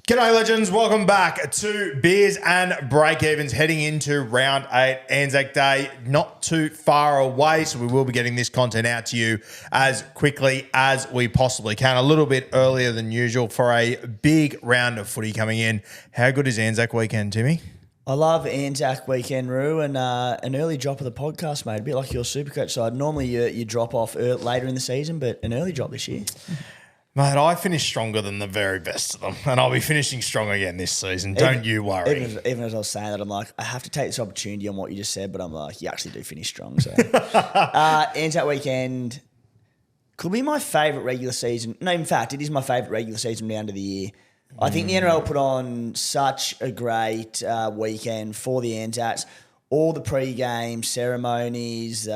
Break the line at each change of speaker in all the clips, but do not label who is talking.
G'day legends, welcome back to Beers and Breakevens, heading into round 8, Anzac Day, not too far away, so we will be getting this content out to you as quickly as we possibly can, a little bit earlier than usual for a big round of footy coming in. How good is Anzac weekend, Timmy?
I love Anzac weekend, Roo, and an early drop of the podcast, mate, a bit like your Supercoach side. Normally you drop off later in the season, but an early drop this year.
Mate, I finished stronger than the very best of them, and I'll be finishing strong again this season. Don't you worry.
Even as I was saying that, I'm like, I have to take this opportunity on what you just said, but I'm like, you actually do finish strong. So, Anzac weekend could be my favourite regular season. No, in fact, it is my favourite regular season round of the year. I think the NRL put on such a great weekend for the Anzacs. All the pre-game ceremonies,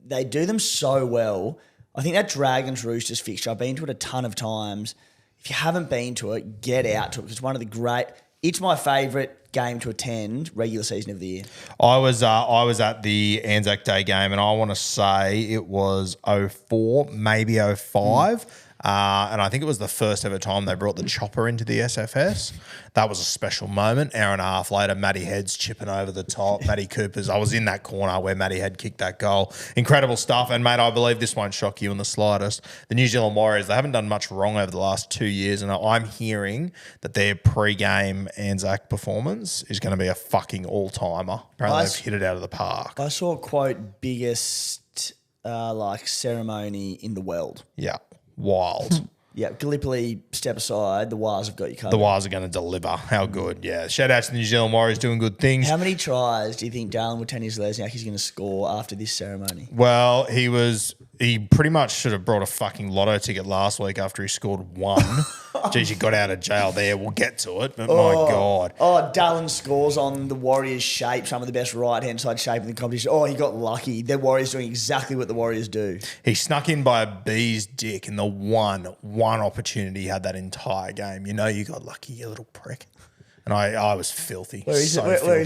they do them so well. I think that Dragons Roosters fixture, I've been to it a ton of times. If you haven't been to it, get out to it. It's one of the great. It's my favourite game to attend regular season of the year.
I was at the Anzac Day game, and I want to say it was 04, maybe 05. And I think it was the first ever time they brought the chopper into the SFS. That was a special moment. Hour and a half later, Matty Head's chipping over the top. Matty Cooper's, I was in that corner where Matty Head kicked that goal. Incredible stuff. And, mate, I believe this won't shock you in the slightest. The New Zealand Warriors, they haven't done much wrong over the last 2 years. And I'm hearing that their pre-game Anzac performance is going to be a fucking all-timer. Apparently they've hit it out of the park.
I saw a quote, biggest ceremony in the world.
Yeah. Wild.
Yeah, Gallipoli, step aside. The Wires have got you covered.
The Wires are going to deliver. How good, yeah. Shout out to the New Zealand Warriors doing good things.
How many tries do you think Darren Watene-Zelezniak is going to score after this ceremony?
Well, he pretty much should have brought a fucking lotto ticket last week after he scored one. Geez, you got out of jail there. We'll get to it, but my God.
Oh, Dallin scores on the Warriors' shape, some of the best right-hand side shape in the competition. Oh, he got lucky. The Warriors doing exactly what the Warriors do.
He snuck in by a bee's dick in the one opportunity he had that entire game. You know you got lucky, you little prick. And I was filthy. Where is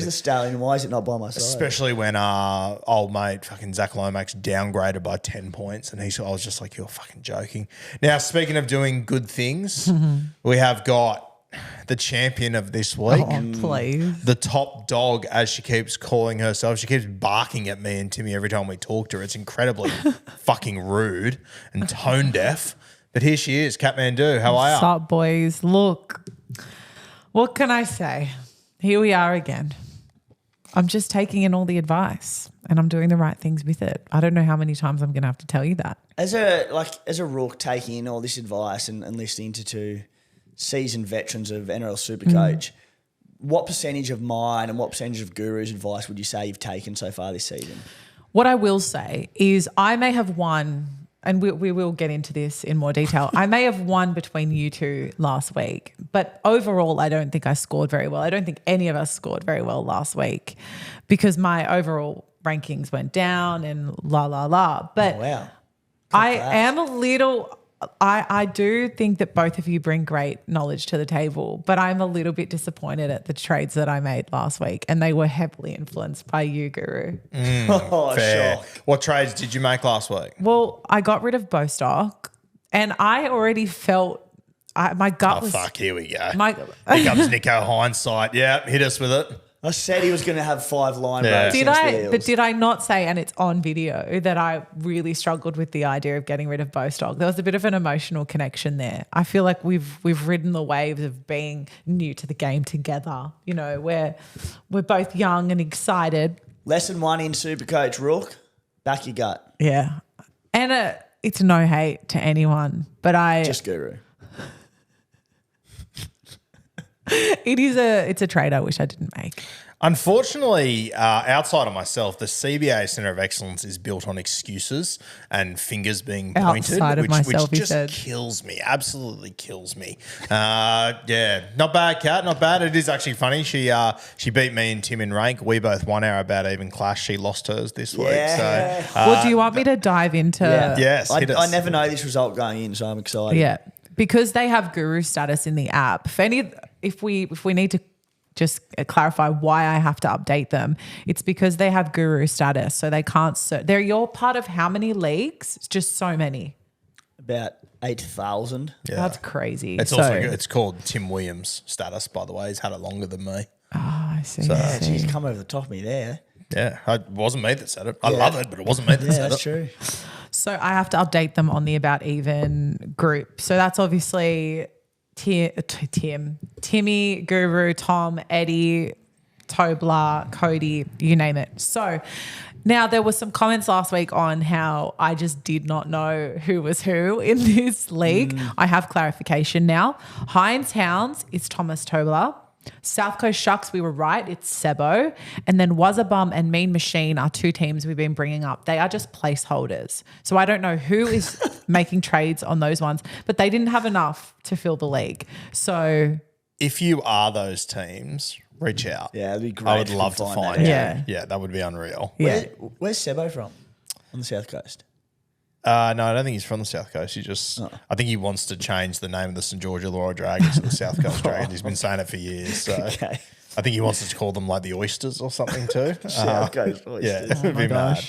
the stallion? Why is it not by my side?
Especially when old mate fucking Zach Lomax downgraded by 10 points. And I was just like, you're fucking joking. Now, speaking of doing good things, we have got the champion of this week.
Oh, please.
The top dog, as she keeps calling herself. She keeps barking at me and Timmy every time we talk to her. It's incredibly fucking rude and tone deaf. But here she is, Kathmandu. How are you?
What's up, boys? Look, what can I say? Here we are again. I'm just taking in all the advice and I'm doing the right things with it. I don't know how many times I'm going to have to tell you that.
As a rook taking in all this advice and listening to two seasoned veterans of NRL SuperCoach, what percentage of mine and what percentage of Guru's advice would you say you've taken so far this season?
What I will say is I may have won, and we will get into this in more detail. I may have won between you two last week, but overall I don't think I scored very well. I don't think any of us scored very well last week because my overall rankings went down and la. But
wow.
I am a little... I do think that both of you bring great knowledge to the table, but I'm a little bit disappointed at the trades that I made last week, and they were heavily influenced by you, Guru.
Fair.
Shock.
What trades did you make last week?
Well, I got rid of Bostock, and I already felt my gut was...
Fuck, here we go.
Here
comes Nico Hindsight. Yeah, hit us with it.
I said he was going to have 5 line
Yeah.
breaks.
Did I not say, and it's on video, that I really struggled with the idea of getting rid of Bostock? There was a bit of an emotional connection there. I feel like we've ridden the waves of being new to the game together. You know, we're both young and excited.
Lesson 1 in SuperCoach, Rook, back your gut.
Yeah. And it's no hate to anyone, but
Just Guru.
It's a trade I wish I didn't make.
Unfortunately, outside of myself, the CBA Centre of Excellence is built on excuses and fingers being pointed,
Outside of myself,
which
he said.
just kills me, absolutely kills me. Yeah, not bad, Kat, not bad. It is actually funny. She beat me and Tim in rank. We both won our about even clash. She lost hers this week.
Yeah.
So,
Well, do you want me to dive into...
Yes, hit us.
I never know this result going in, so I'm excited.
Yeah, because they have Guru status in the app. If we need to just clarify why I have to update them, it's because they have Guru status, so they can't. You're part of how many leagues? It's just so many.
About 8,000.
Yeah.
That's crazy.
It's
So-
also good. It's called Tim Williams status, by the way. He's had it longer than me.
I see.
So-
I
Yeah,
see.
geez, come over the top of me there.
Yeah, it wasn't me that said it. I love it, but it wasn't me that
Yeah,
said
that's
it.
true.
So I have to update them on the About Even group. So that's obviously Timmy, Guru, Tom, Eddie, Tobler, Cody, you name it. So now there were some comments last week on how I just did not know who was who in this league. I have clarification now. Heinz Hounds is Thomas Tobler. South Coast Shucks, we were right. It's Sebo. And then Wazzabum and Mean Machine are two teams we've been bringing up. They are just placeholders. So I don't know who is making trades on those ones, but they didn't have enough to fill the league. So
If you are those teams, reach out.
Yeah, it'd be great.
I would
if we
love to
could
find
that
out.
Yeah.
Yeah, that would be unreal.
yeah.
Where's Sebo from? On the South Coast.
No, I don't think he's from the South Coast. He just, I think he wants to change the name of the St. George Illawarra Dragons to the South Coast Dragons. He's been saying it for years. So
Okay.
I think he wants us to call them like the Oysters or something too.
South Coast
Yeah,
Oysters.
it would be mad.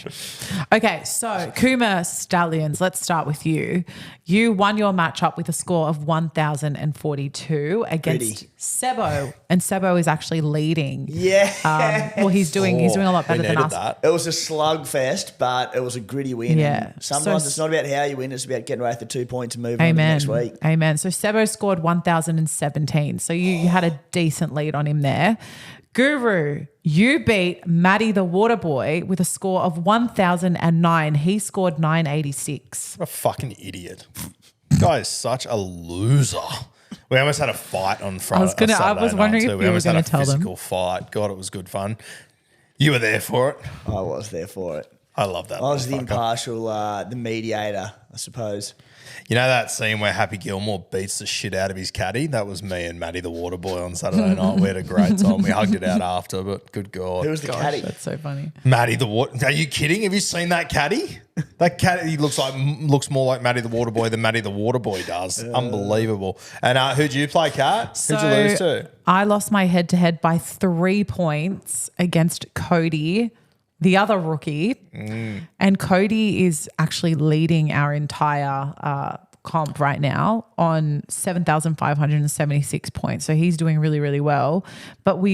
Okay, so Kuma Stallions, let's start with you. You won your matchup with a score of 1,042 against
Pretty.
Sebo, and Sebo is actually leading.
Yeah.
Well, he's doing a lot
We
better than
needed
us.
that.
It was a slugfest, but it was a gritty win.
Yeah.
And sometimes
So-
it's not about how you win, it's about getting away with the 2 points and moving on to
Amen.
next week.
Amen. So Sebo scored 1,017. So you had a decent lead on him there. Guru, you beat Matty the Waterboy with a score of 1,009. He scored 986.
What a fucking idiot. Guy is such a loser. We almost had a fight on Friday.
I was wondering if
We
you were
almost had
gonna
a
tell them.
physical fight. God, it was good fun. You were there for it.
I was there for it.
I love that.
I was the
motherfucker.
impartial, the mediator, I suppose.
You know that scene where Happy Gilmore beats the shit out of his caddy? That was me and Matty the Waterboy on Saturday night. We had a great time. We hugged it out after, but good God.
Who was the caddy?
That's so funny.
Matty the Water. Are you kidding? Have you seen that caddy? That caddy looks more like Matty the Waterboy than Matty the Waterboy does. Unbelievable. And who'd you play, Kat? Who'd you lose to?
I lost my head-to-head by 3 points against Cody, the other rookie. And Cody is actually leading our entire comp right now on 7,576 points. So he's doing really, really well. But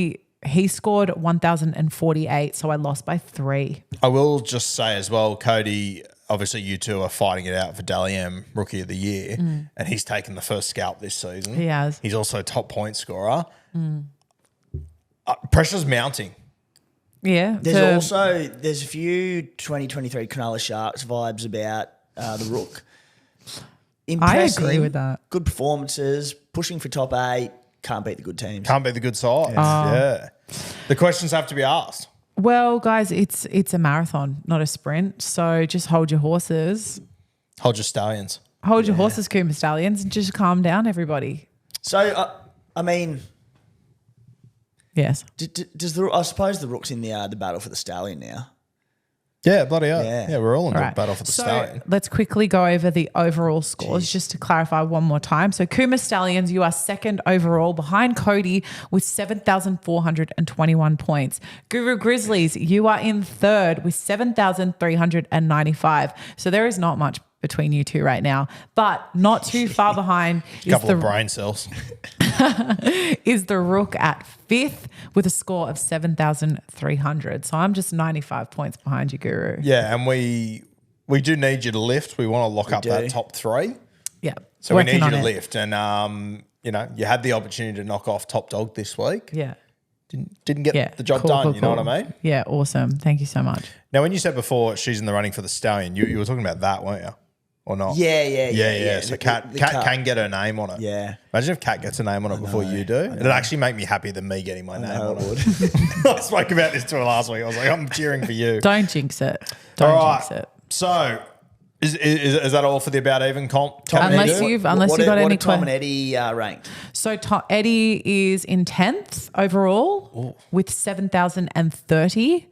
he scored 1,048, so I lost by 3.
I will just say as well, Cody, obviously you two are fighting it out for Dally M Rookie of the Year, and he's taken the first scalp this season.
He has.
He's also top point scorer. Pressure's mounting.
Yeah.
There's a few 2023 Cronulla Sharks vibes about the Rook. Impressive,
agree with that.
Good performances, pushing for top 8, can't beat the good teams.
Can't be the good sides. Yeah. The questions have to be asked.
Well, guys, it's a marathon, not a sprint. So just hold your horses.
Hold your stallions.
Hold your horses, Kuma Stallions, and just calm down, everybody.
So, I mean,
Yes.
I suppose the Rook's in the battle for the Stallion now.
Yeah, bloody hell.
Yeah.
Yeah, we're all in
All
the
right.
battle for the
So
stallion.
let's quickly go over the overall scores just to clarify one more time. So Kuma Stallions, you are second overall behind Cody with 7,421 points. Guru Grizzlies, you are in third with 7,395. So there is not much between you two right now, but not too far behind is
Couple of
the,
brain cells.
is the Rook at fifth with a score of 7,300. So I'm just 95 points behind you, Guru.
Yeah, and we do need you to lift. We want to lock up
do.
that top 3.
Yeah.
So we
Working
need you
on
to
it.
lift. And, you had the opportunity to knock off Top Dog this week.
Yeah.
Didn't get
Yeah.
the job
Cool,
done,
cool,
you know
cool.
what I mean?
Yeah, awesome. Thank you so much.
Now, when you said before she's in the running for the stallion, you were talking about that, weren't you? Or not?
Yeah.
So
The
Kat
cup.
can get her name on it.
Yeah.
Imagine if Kat gets her name on it before you do. It'd actually make me happier than me getting my name
know
on
it
it. I spoke about this to her last week. I was like, I'm cheering for you.
Don't jinx it. Don't
All right.
jinx it.
So, is that all for the About Even comp?
Unless
Eddie?
you've
What
got
are
any
Tom and
questions.
Eddie ranked?
So Eddie is in 10th overall with 7,030.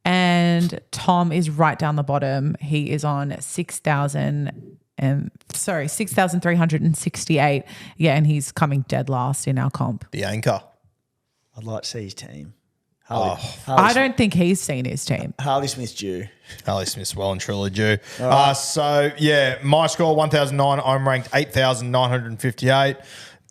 And Tom is right down the bottom. He is on 6,368. Yeah, and he's coming dead last in our comp.
The anchor.
I'd like to see his team.
I don't think he's seen his team.
Harley Smith's due.
Ali Smith's well and truly due. So, yeah, my score, 1,009. I'm ranked 8,958.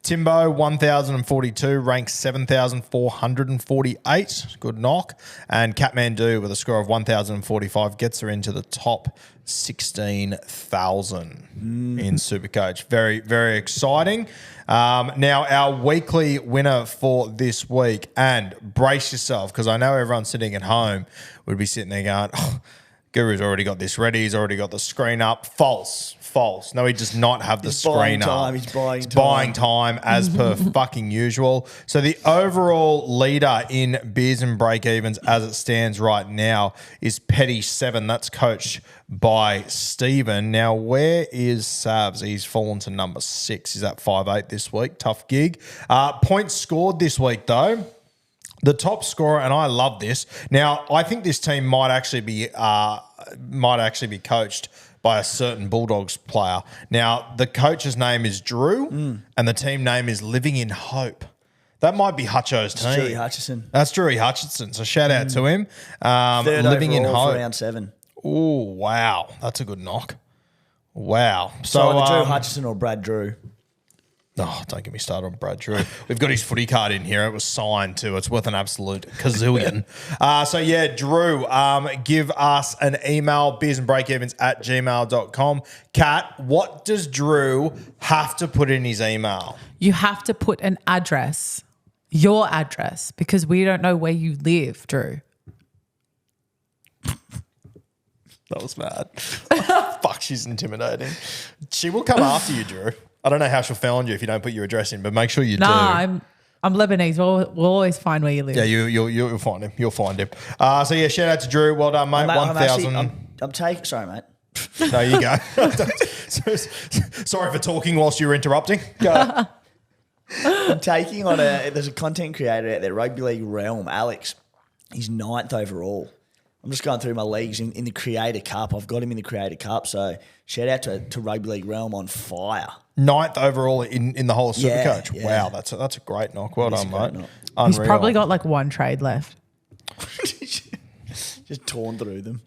Timbo, 1,042, ranked 7,448. Good knock. And Kathmandu with a score of 1,045 gets her into the top 16,000 in Supercoach. Very, very exciting. Now, our weekly winner for this week, and brace yourself, because I know everyone sitting at home would be sitting there going, oh, Guru's already got this ready. He's already got the screen up. False. No, he does not have the screen up.
He's buying
time as per fucking usual. So the overall leader in beers and breakevens as it stands right now is Petty 7. That's coached by Stephen. Now, where is Savs? He's fallen to number 6. He's at 5'8" this week. Tough gig. Points scored this week, though. The top scorer, and I love this. Now, I think this team might actually be coached by a certain Bulldogs player. Now, the coach's name is Drew, and the team name is Living in Hope. That might be Hutcho's team.
Drewy Hutchison.
That's Drewy Hutchison. So shout out to him.
Third
Living in
overall
Hope.
for round 7.
Oh, wow. That's a good knock. Wow.
So either Drew Hutchison or Brad Drew.
Oh, don't get me started on Brad Drew. We've got his footy card in here. It was signed too. It's worth an absolute gazillion. So, yeah, Drew, give us an email, beersandbreakevens@gmail.com. Kat, what does Drew have to put in his email?
You have to put an address, your address, because we don't know where you live, Drew.
That was mad. Fuck, she's intimidating. She will come after you, Drew. I don't know how she'll found you if you don't put your address in, but make sure you do.
I'm Lebanese. We'll always find where you live.
Yeah, you'll find him. You'll find him. So, yeah, shout out to Drew. Well done, mate. 1,000.
I'm taking... Sorry, mate.
There you go. Sorry for talking whilst you were interrupting. Go.
I'm taking on there's a content creator out there, Rugby League Realm, Alex. He's 9th overall. I'm just going through my leagues in the Creator Cup. I've got him in the Creator Cup, so shout out to Rugby League Realm on fire.
9th overall in the whole Supercoach.
Yeah.
Wow, that's a great knock. Well done, mate.
Knock.
He's probably got like one trade left.
Just torn through them.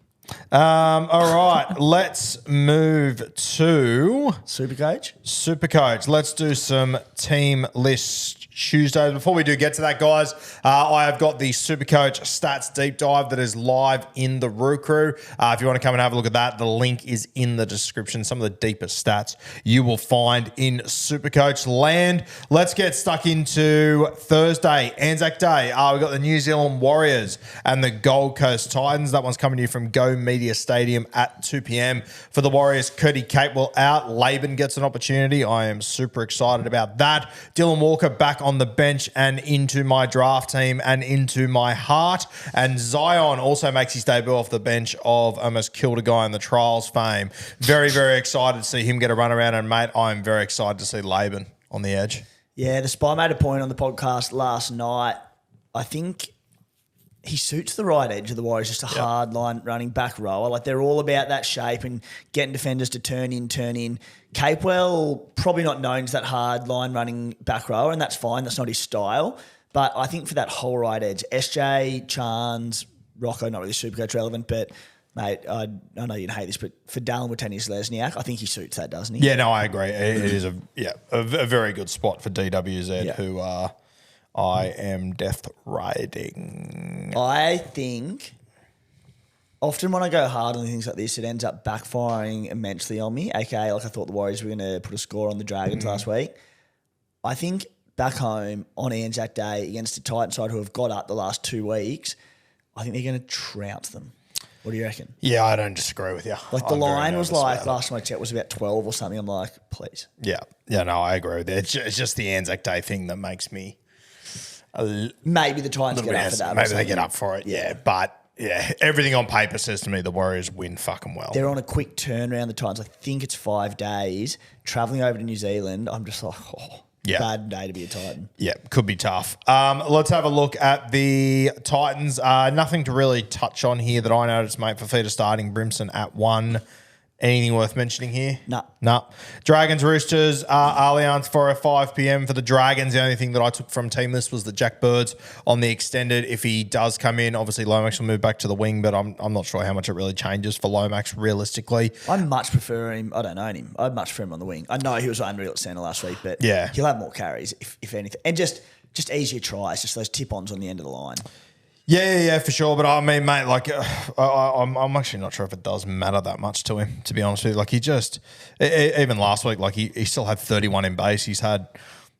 All right, let's move to
Supercoach.
Let's do some team list Tuesdays. Before we do get to that, guys, I have got the Supercoach Stats Deep Dive that is live in the Roo Crew. If you want to come and have a look at that, the link is in the description. Some of the deepest stats you will find in Supercoach land. Let's get stuck into Thursday, Anzac Day. We've got the New Zealand Warriors and the Gold Coast Titans. That one's coming to you from Go Media Stadium at 2 p.m. For the Warriors, Curdy Capewell out. Laban gets an opportunity. I am super excited about that. Dylan Walker back on the bench and into my draft team and into my heart. And Zion also makes his debut off the bench of almost killed a guy in the trials fame. Very, very excited to see him get a run around. And, mate, I'm very excited to see Laban on the edge.
Yeah, the Spy made a point on the podcast last night. I think he suits the right edge of the Warriors, just a hard line running back rower. Like, they're all about that shape and getting defenders to turn in. Capewell, probably not known as that hard line running back rower, and that's fine. That's not his style. But I think for that whole right edge, SJ, Chance, Rocco, not really Supercoach relevant, but mate, I know you'd hate this, but for Dallin Watene-Lesniak, I think he suits that, doesn't he?
Yeah, no, I agree. It is a very good spot for DWZ, who I am death riding.
I think often when I go hard on things like this, it ends up backfiring immensely on me. AKA, like I thought the Warriors were going to put a score on the Dragons last week. I think back home on Anzac Day against the Titans side who have got up the last 2 weeks, I think they're going to trounce them. What do you reckon?
Yeah, I don't disagree with you.
Like the line was like, last time I checked, was about 12 or something. I'm like, please.
Yeah, no, I agree with you. It's just the Anzac Day thing that makes me
maybe the Titans get up for that.
Maybe they get up for it, but everything on paper says to me the Warriors win fucking well.
They're on a quick turnaround, the Titans. I think it's 5 days. Travelling over to New Zealand, I'm just like, bad day to be a Titan.
Yeah, could be tough. Let's have a look at the Titans. Nothing to really touch on here that I noticed, mate. Fafita starting, Brimson at 1. Anything worth mentioning here?
No.
Dragons, Roosters, Allianz for a 5 p.m. for the Dragons. The only thing that I took from team list was that Jack Bird's on the extended. If he does come in, obviously Lomax will move back to the wing, but I'm not sure how much it really changes for Lomax realistically.
I much prefer him. I don't know him. I'd much prefer him on the wing. I know he was unreal at centre last week, but he'll have more carries if anything. And just easier tries, just those tip-ons on the end of the line.
Yeah, for sure. But I mean, mate, like I'm actually not sure if it does matter that much to him, to be honest with you. Like even last week, like he still had 31 in base. He's had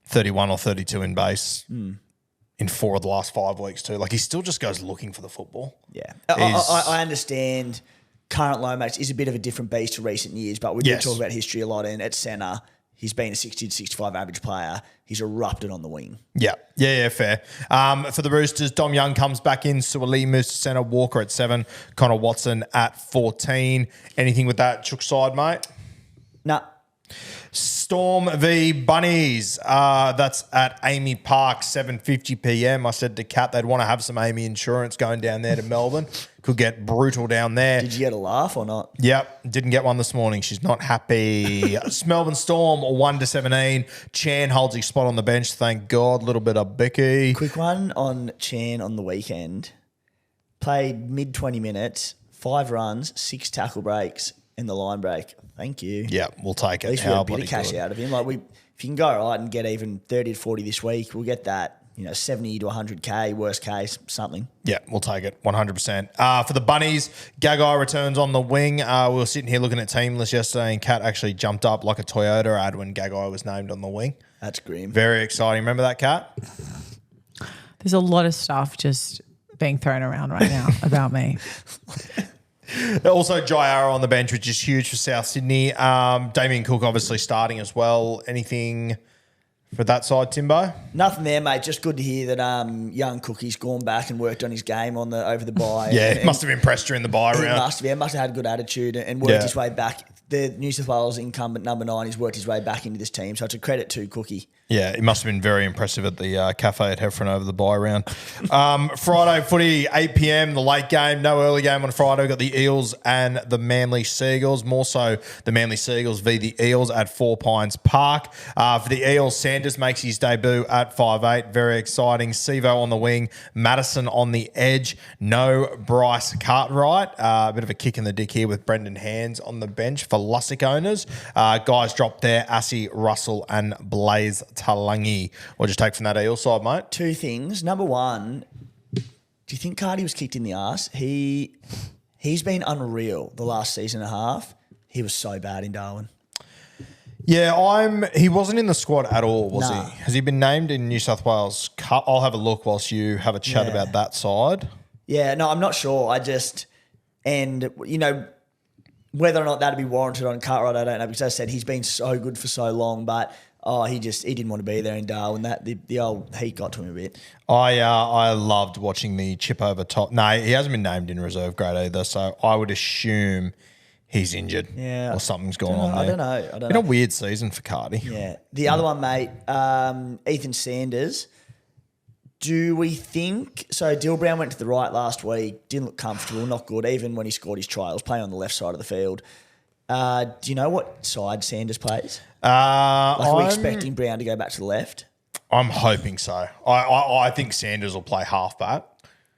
31 or 32 in base in 4 of the last 5 weeks too. Like he still just goes looking for the football.
Yeah. I understand current Lomax is a bit of a different beast to recent years, but we do talk about history a lot, and at centre, he's been a 60 to 65 average player. He's erupted on the wing.
Yeah, fair. For the Roosters, Dom Young comes back in. Suoli moves to centre. Walker at 7. Connor Watson at 14. Anything with that Chook side, mate?
Nah.
Storm v Bunnies. That's at Amy Park, 7:50 p.m. I said to Kat they'd want to have some Amy insurance going down there to Melbourne. Could get brutal down there.
Did you get a laugh or not?
Yep, didn't get one this morning. She's not happy. Melbourne Storm 1-17. Chan holds his spot on the bench. Thank God. Little bit of Bicky.
Quick one on Chan on the weekend. Played mid 20 minutes, 5 runs, 6 tackle breaks in the line break. Thank you.
Yeah, we'll take it.
At least we got a bit of cash out of him. Like if you can go right and get even 30 to 40 this week, we'll get that. 70 to 100K, worst case, something.
Yeah, we'll take it, 100%. For the Bunnies, Gagai returns on the wing. We were sitting here looking at team list yesterday, and Kat actually jumped up like a Toyota ad when Gagai was named on the wing.
That's grim.
Very exciting. Remember that, Kat?
There's a lot of stuff just being thrown around right now about me.
Also, Jai Arrow on the bench, which is huge for South Sydney. Damien Cook obviously starting as well. Anything for that side, Timbo?
Nothing there, mate. Just good to hear that young Cookie's gone back and worked on his game over the bye.
Yeah, it must have impressed during the bye round.
Must have had a good attitude and worked his way back. The New South Wales incumbent number 9, he's worked his way back into this team, so it's a credit to Cookie.
Yeah, it must have been very impressive at the cafe at Heffron over the bye round. Friday footy, 8 p.m, the late game. No early game on Friday. We've got the Eels and the Manly Seagulls. More so the Manly Seagulls v the Eels at 4 Pines Park. For the Eels, Sanders makes his debut at 5'8". Very exciting. Sevo on the wing. Madison on the edge. No Bryce Cartwright. A bit of a kick in the dick here with Brendan Hands on the bench for Lussick owners. Guys dropped there. Assie, Russell and Blaze Talangi. What'd you take from that Eel side, mate?
2 things. Number 1, do you think Cardi was kicked in the arse? He's been unreal the last season and a half. He was so bad in Darwin.
Yeah, he wasn't in the squad at all, was he? Has he been named in New South Wales Cup? I'll have a look whilst you have a chat about that side. Yeah,
no, I'm not sure. Whether or not that'd be warranted on Cartwright, I don't know, because as I said, he's been so good for so long, but he didn't want to be there in Darwin. The old heat got to him a bit.
I loved watching the chip over top. No, he hasn't been named in reserve grade either, so I would assume he's injured.
Yeah.
Or something's going on there.
I don't know.
Been a weird season for Cardi.
Yeah. The other one, mate, Ethan Sanders. Do we think... So, Dill Brown went to the right last week, didn't look comfortable, not good, even when he scored his try. He was playing on the left side of the field. Do you know what side Sanders plays? Are we expecting Brown to go back to the left?
I'm hoping so. I think Sanders will play halfback.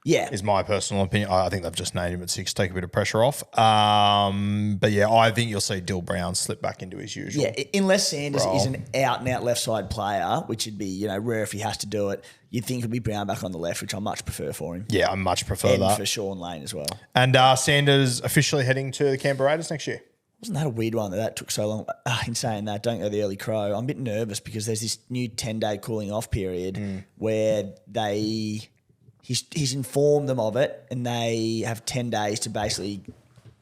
Yeah.
Is my personal opinion. I think they've just named him at 6, take a bit of pressure off. But yeah, I think you'll see Dill Brown slip back into his usual.
Yeah, unless Sanders is an out-and-out left side player, which would be rare if he has to do it, you'd think it would be Brown back on the left, which I much prefer for him.
Yeah, I much prefer
and
that.
for Sean Lane as well.
And Sanders officially heading to the Canberra Raiders next year.
Wasn't that a weird one that took so long? In saying that, don't go the early crow. I'm a bit nervous because there's this new 10-day cooling off period where he's informed them of it and they have 10 days to basically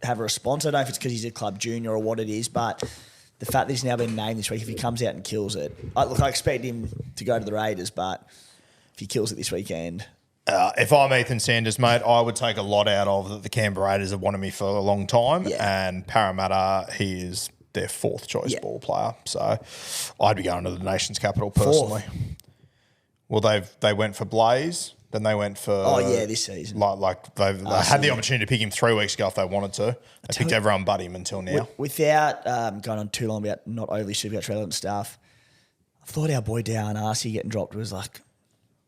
have a response. I don't know if it's because he's a club junior or what it is, but the fact that he's now been named this week, if he comes out and kills it, I expect him to go to the Raiders, but if he kills it this weekend...
if I'm Ethan Sanders, mate, I would take a lot out of that. The Canberra Raiders have wanted me for a long time, and Parramatta, he is their 4th choice ball player. So I'd be going to the nation's capital personally.
4th.
Well, they went for Blaze. Then they went for
this season.
Like they had the opportunity to pick him 3 weeks ago if they wanted to. They picked everyone but him until now.
Without going on too long about not overly Supercoach relevant stuff, I thought our boy Darren Arcee getting dropped was like,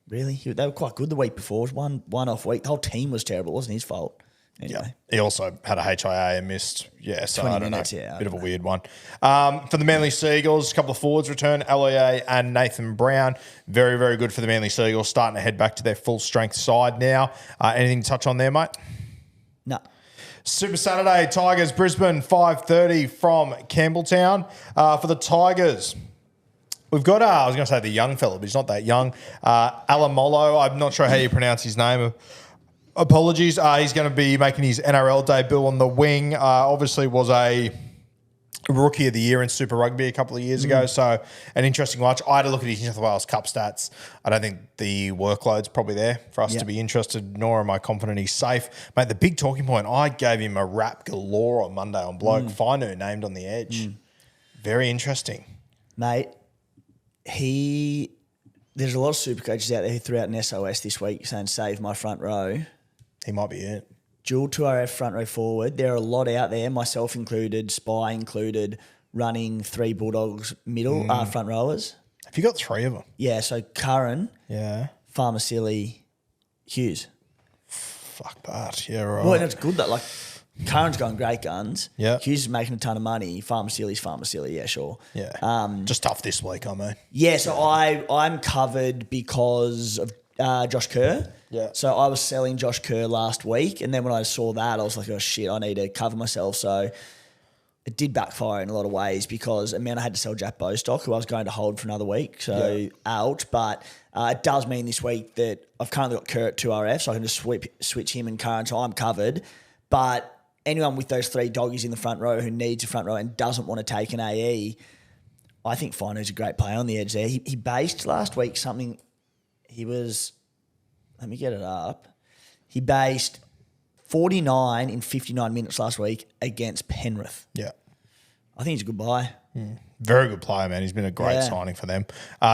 really? They were quite good the week before. It was one off week. The whole team was terrible. It wasn't his fault. Anyway.
Yeah. He also had a HIA and missed. Yeah, so I don't know. Bit of a weird one. For the Manly Seagulls, a couple of forwards return, LEA and Nathan Brown. Very, very good for the Manly Seagulls, starting to head back to their full strength side now. Anything to touch on there, mate?
No.
Super Saturday, Tigers, Brisbane, 5:30 from Campbelltown. For the Tigers, we've got, I was going to say the young fella, but he's not that young. Alamolo, I'm not sure how you pronounce his name. Apologies. He's going to be making his NRL debut on the wing. Obviously was a Rookie of the Year in Super Rugby a couple of years ago. So an interesting watch. I had a look at his New South Wales Cup stats. I don't think the workload's probably there for us to be interested, nor am I confident he's safe. Mate, the big talking point, I gave him a rap galore on Monday on Bloke. Finu named on the edge. Very interesting.
Mate, there's a lot of super coaches out there who threw out an SOS this week saying, save my front row.
He might be it.
Dual 2RF front row forward. There are a lot out there, myself included, Spy included, running 3 Bulldogs middle front rowers.
Have you got 3 of them?
Yeah, so Curran, Farmasili, Hughes.
Fuck that. Yeah, right.
Well, and it's good that, like, Curran's going great guns.
Yeah.
Hughes is making a ton of money. Farmasili, yeah, sure.
Yeah. Just tough this week, I mean.
Yeah, so I'm covered because of Josh Kerr.
Yeah.
So I was selling Josh Kerr last week, and then when I saw that, I was like, oh shit, I need to cover myself. So it did backfire in a lot of ways because it meant I had to sell Jack Bostock, who I was going to hold for another week, so out. But it does mean this week that I've currently got Kerr at 2RF, so I can just switch him and Curran, so I'm covered. But anyone with those 3 doggies in the front row who needs a front row and doesn't want to take an AE, I think Finu's a great play on the edge there. He based last week something, he was... Let me get it up. He based 49 in 59 minutes last week against Penrith.
Yeah.
I think he's a good buy.
Very good player, man. He's been a great signing for them.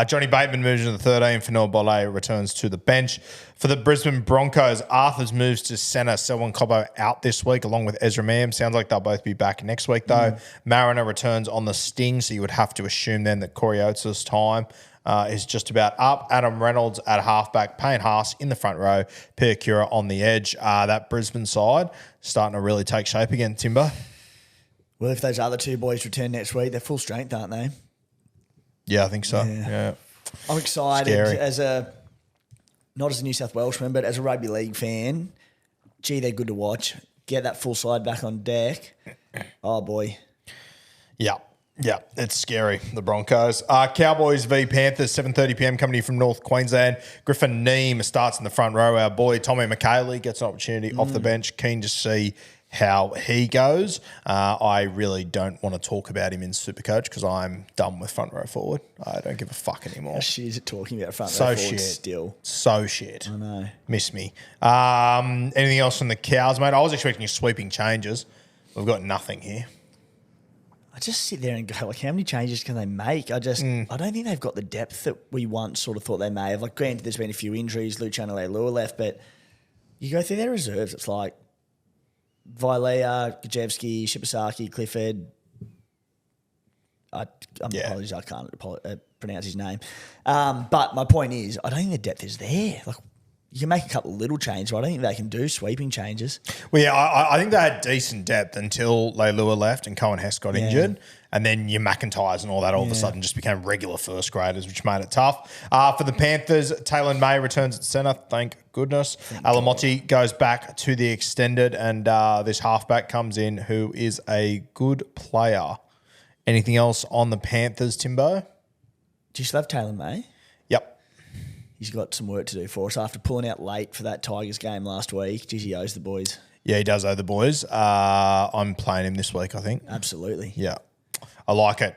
Johnny Bateman moves into the 13. Fanua Bolle returns to the bench. For the Brisbane Broncos, Arthurs moves to centre. Selwyn Cobbo out this week along with Ezra Mam. Sounds like they'll both be back next week, though. Mariner returns on the sting, so you would have to assume then that Corey Oates' time is just about up. Adam Reynolds at halfback, Payne Haas in the front row, Pierre Cura on the edge. That Brisbane side starting to really take shape again, Timber.
Well, if those other 2 boys return next week, they're full strength, aren't they?
Yeah, I think so. Yeah.
I'm excited
Scary.
not as a New South Welshman, but as a rugby league fan. Gee, they're good to watch. Get that full side back on deck. Oh, boy.
Yeah, it's scary, the Broncos. Cowboys v Panthers, 7:30 p.m. coming in from North Queensland. Griffin Neem starts in the front row. Our boy Tommy McKaylee gets an opportunity off the bench. Keen to see how he goes. I really don't want to talk about him in Supercoach because I'm done with front row forward. I don't give a fuck anymore.
How shit is it talking about front row forward still?
So shit.
I know.
Miss me. Anything else from the Cows, mate? I was expecting sweeping changes. We've got nothing here.
I just sit there and go, like, how many changes can they make? I don't think they've got the depth that we once sort of thought they may have. Like, granted, there's been a few injuries. Luciano Leilua left, but you go through their reserves, it's like Vilea, Gajewski, Shibasaki, Clifford. Apologies, I can't pronounce his name. But my point is, I don't think the depth is there. Like, you can make a couple of little changes, but I don't think they can do sweeping changes.
Well, yeah, I think they had decent depth until Leilua left and Cohen Hess got injured. And then your McIntyres and all that all of a sudden just became regular first graders, which made it tough. For the Panthers, Taylor May returns at centre, thank goodness. Alamotti goes back to the extended, and this halfback comes in who is a good player. Anything else on the Panthers, Timbo?
Do you still have Taylor May?
Yep.
He's got some work to do for us after pulling out late for that Tigers game last week. Geez, he owes the boys.
Yeah, he does owe the boys. I'm playing him this week, I think.
Absolutely.
Yeah. I like it.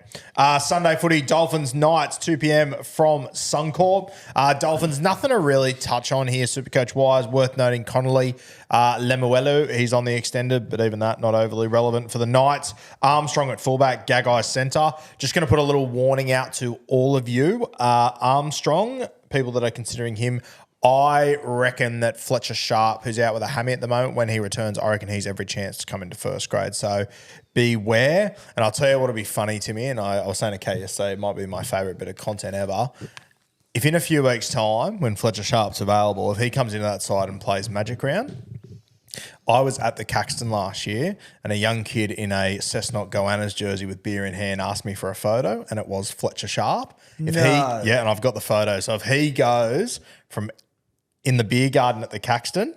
Sunday footy, Dolphins Knights, 2 p.m. from Suncorp. Dolphins, nothing to really touch on here, Supercoach-wise. Worth noting Connolly, Lemuelu, he's on the extended, but even that, not overly relevant for the Knights. Armstrong at fullback, Gagai centre. Just going to put a little warning out to all of you. Armstrong, people that are considering him, I reckon that Fletcher Sharp, who's out with a hammy at the moment, when he returns, I reckon he's every chance to come into first grade. So beware. And I'll tell you what'll be funny to me, and I was saying to Kate yesterday, it might be my favourite bit of content ever. If in a few weeks' time, when Fletcher Sharp's available, if he comes into that side and plays Magic Round, I was at the Caxton last year and a young kid in a Cessnock Goannas jersey with beer in hand asked me for a photo, and it was Fletcher Sharp. And I've got the photo. So if he goes from in the beer garden at the Caxton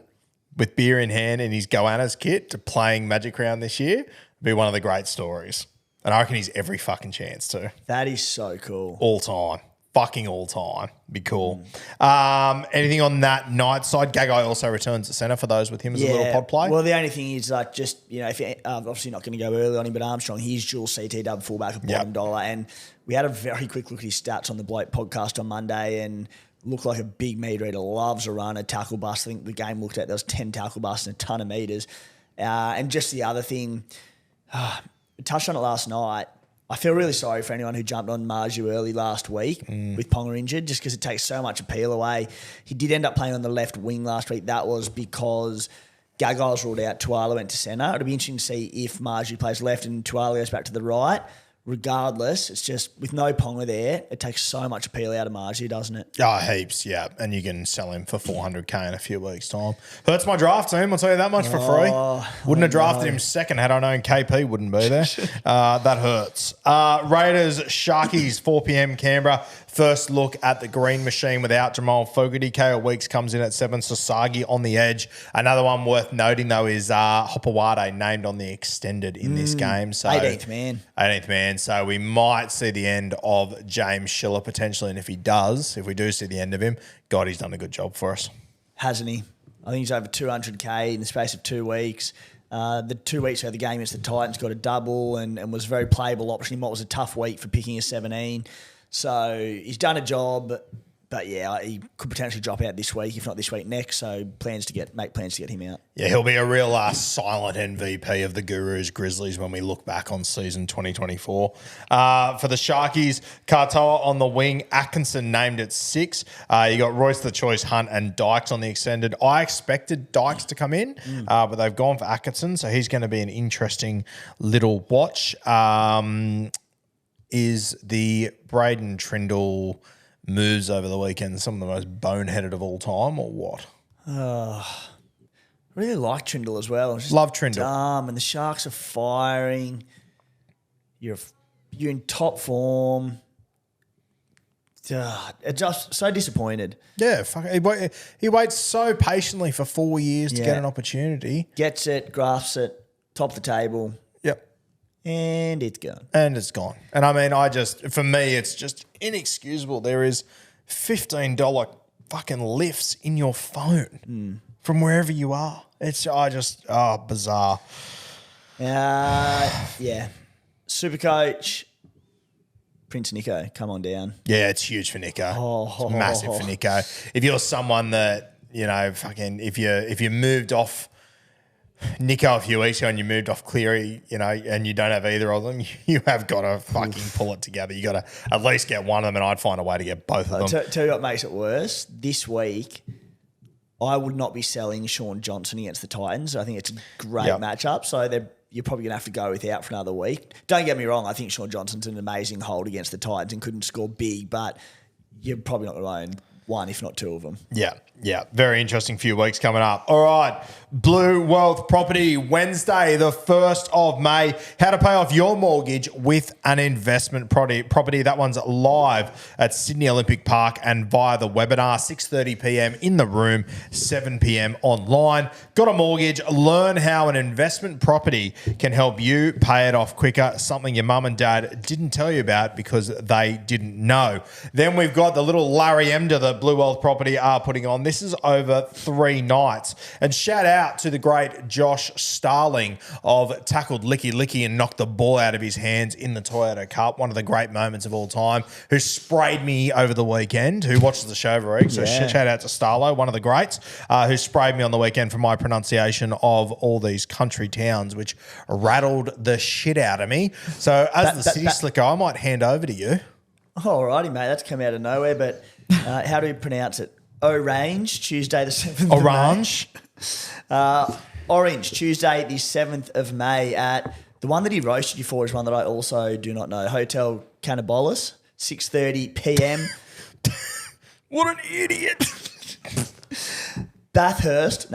with beer in hand in his Goannas kit to playing Magic Round this year, it'll be one of the great stories. And I reckon he's every fucking chance to.
That is so cool.
All time. Fucking all time. Be cool. Anything on that night side? Gagai also returns at centre for those with him as a little pod play.
Well, the only thing is if you're obviously not going to go early on him, but Armstrong, he's dual CTW fullback at bottom dollar. And we had a very quick look at his stats on the Bloke podcast on Monday and looked like a big meter eater, loves a run, a tackle bust. I think the game looked at, there was 10 tackle busts and a ton of meters. And just the other thing, touched on it last night, I feel really sorry for anyone who jumped on Marju early last week with Ponga injured, just because it takes so much appeal away. He did end up playing on the left wing last week. That was because Gagai was ruled out, Tuala went to centre. It'll be interesting to see if Marju plays left and Tuala goes back to the right. Regardless, it's just with no Ponga there, it takes so much appeal out of Marju, doesn't it?
Oh, heaps, yeah. And you can sell him for $400K in a few weeks' time. Hurts my draft team, I'll tell you that much for free. Wouldn't have drafted him second had I known KP wouldn't be there. That hurts. Raiders, Sharkies, 4 p.m. Canberra. First look at the green machine without Jamal Fogarty. Kale Weeks comes in at 7. Sasagi on the edge. Another one worth noting, though, is Hopewade named on the extended in this game. So
18th man.
18th man. So we might see the end of James Schiller potentially. And if he does, if we do see the end of him, God, he's done a good job for us.
Hasn't he? I think he's over 200K in the space of 2 weeks. The 2 weeks ago, the game against the Titans got a double and was a very playable option. What was a tough week for picking a 17. So he's done a job, but yeah, he could potentially drop out this week, if not this week, next. So make plans to get him out.
Yeah, he'll be a real silent MVP of the Gurus Grizzlies when we look back on season 2024. For the Sharkies, Katoa on the wing, Atkinson named at 6. You got Royce the Choice, Hunt, and Dykes on the extended. I expected Dykes to come in, but they've gone for Atkinson, so he's going to be an interesting little watch. Is the Braden Trindle moves over the weekend some of the most boneheaded of all time, or what?
I really like Trindle as well.
Love Trindle.
Dumb, and the Sharks are firing. You're in top form. Just so disappointed.
Yeah, fuck. He waits so patiently for 4 years to get an opportunity.
Gets it, grasps it, top of the table.
Yep.
And it's gone.
And it's gone. And I mean, for me, it's just inexcusable. There is $15 fucking lifts in your phone from wherever you are. It's bizarre.
Yeah. SuperCoach, Prince Nico, come on down.
Yeah, it's huge for Nico. It's massive for Nico. If you're someone that, if you moved off Nico a few weeks ago and you moved off Cleary, and you don't have either of them, you have got to fucking pull it together. You got to at least get one of them, and I'd find a way to get both of them.
Tell you what makes it worse. This week, I would not be selling Sean Johnson against the Titans. I think it's a great matchup. So you're probably going to have to go without for another week. Don't get me wrong. I think Sean Johnson's an amazing hold against the Titans and couldn't score big, but you're probably not going to own one, if not two of them.
Yeah. Very interesting few weeks coming up. All right. Blue Wealth Property, Wednesday, the 1st of May. How to pay off your mortgage with an investment property. That one's live at Sydney Olympic Park and via the webinar, 6:30 p.m. in the room, 7 p.m. online. Got a mortgage? Learn how an investment property can help you pay it off quicker, something your mum and dad didn't tell you about because they didn't know. Then we've got the little Larry Emder that Blue Wealth Property are putting on. This is over 3 nights. And shout out to the great Josh Starling of tackled Licky and knocked the ball out of his hands in the Toyota Cup. One of the great moments of all time. Who sprayed me over the weekend, who watches the show every week. So shout out to Starlo, one of the greats, who sprayed me on the weekend for my pronunciation of all these country towns, which rattled the shit out of me. So as the city slicker, I might hand over to you.
Alrighty, mate. That's come out of nowhere, but how do you pronounce it? Orange, Tuesday the 7th
Orange.
of May. Orange, Tuesday the 7th of May at the one that he roasted you for is one that I also do not know. Hotel Cannibalis, 6:30 p.m.
What an idiot.
Bathurst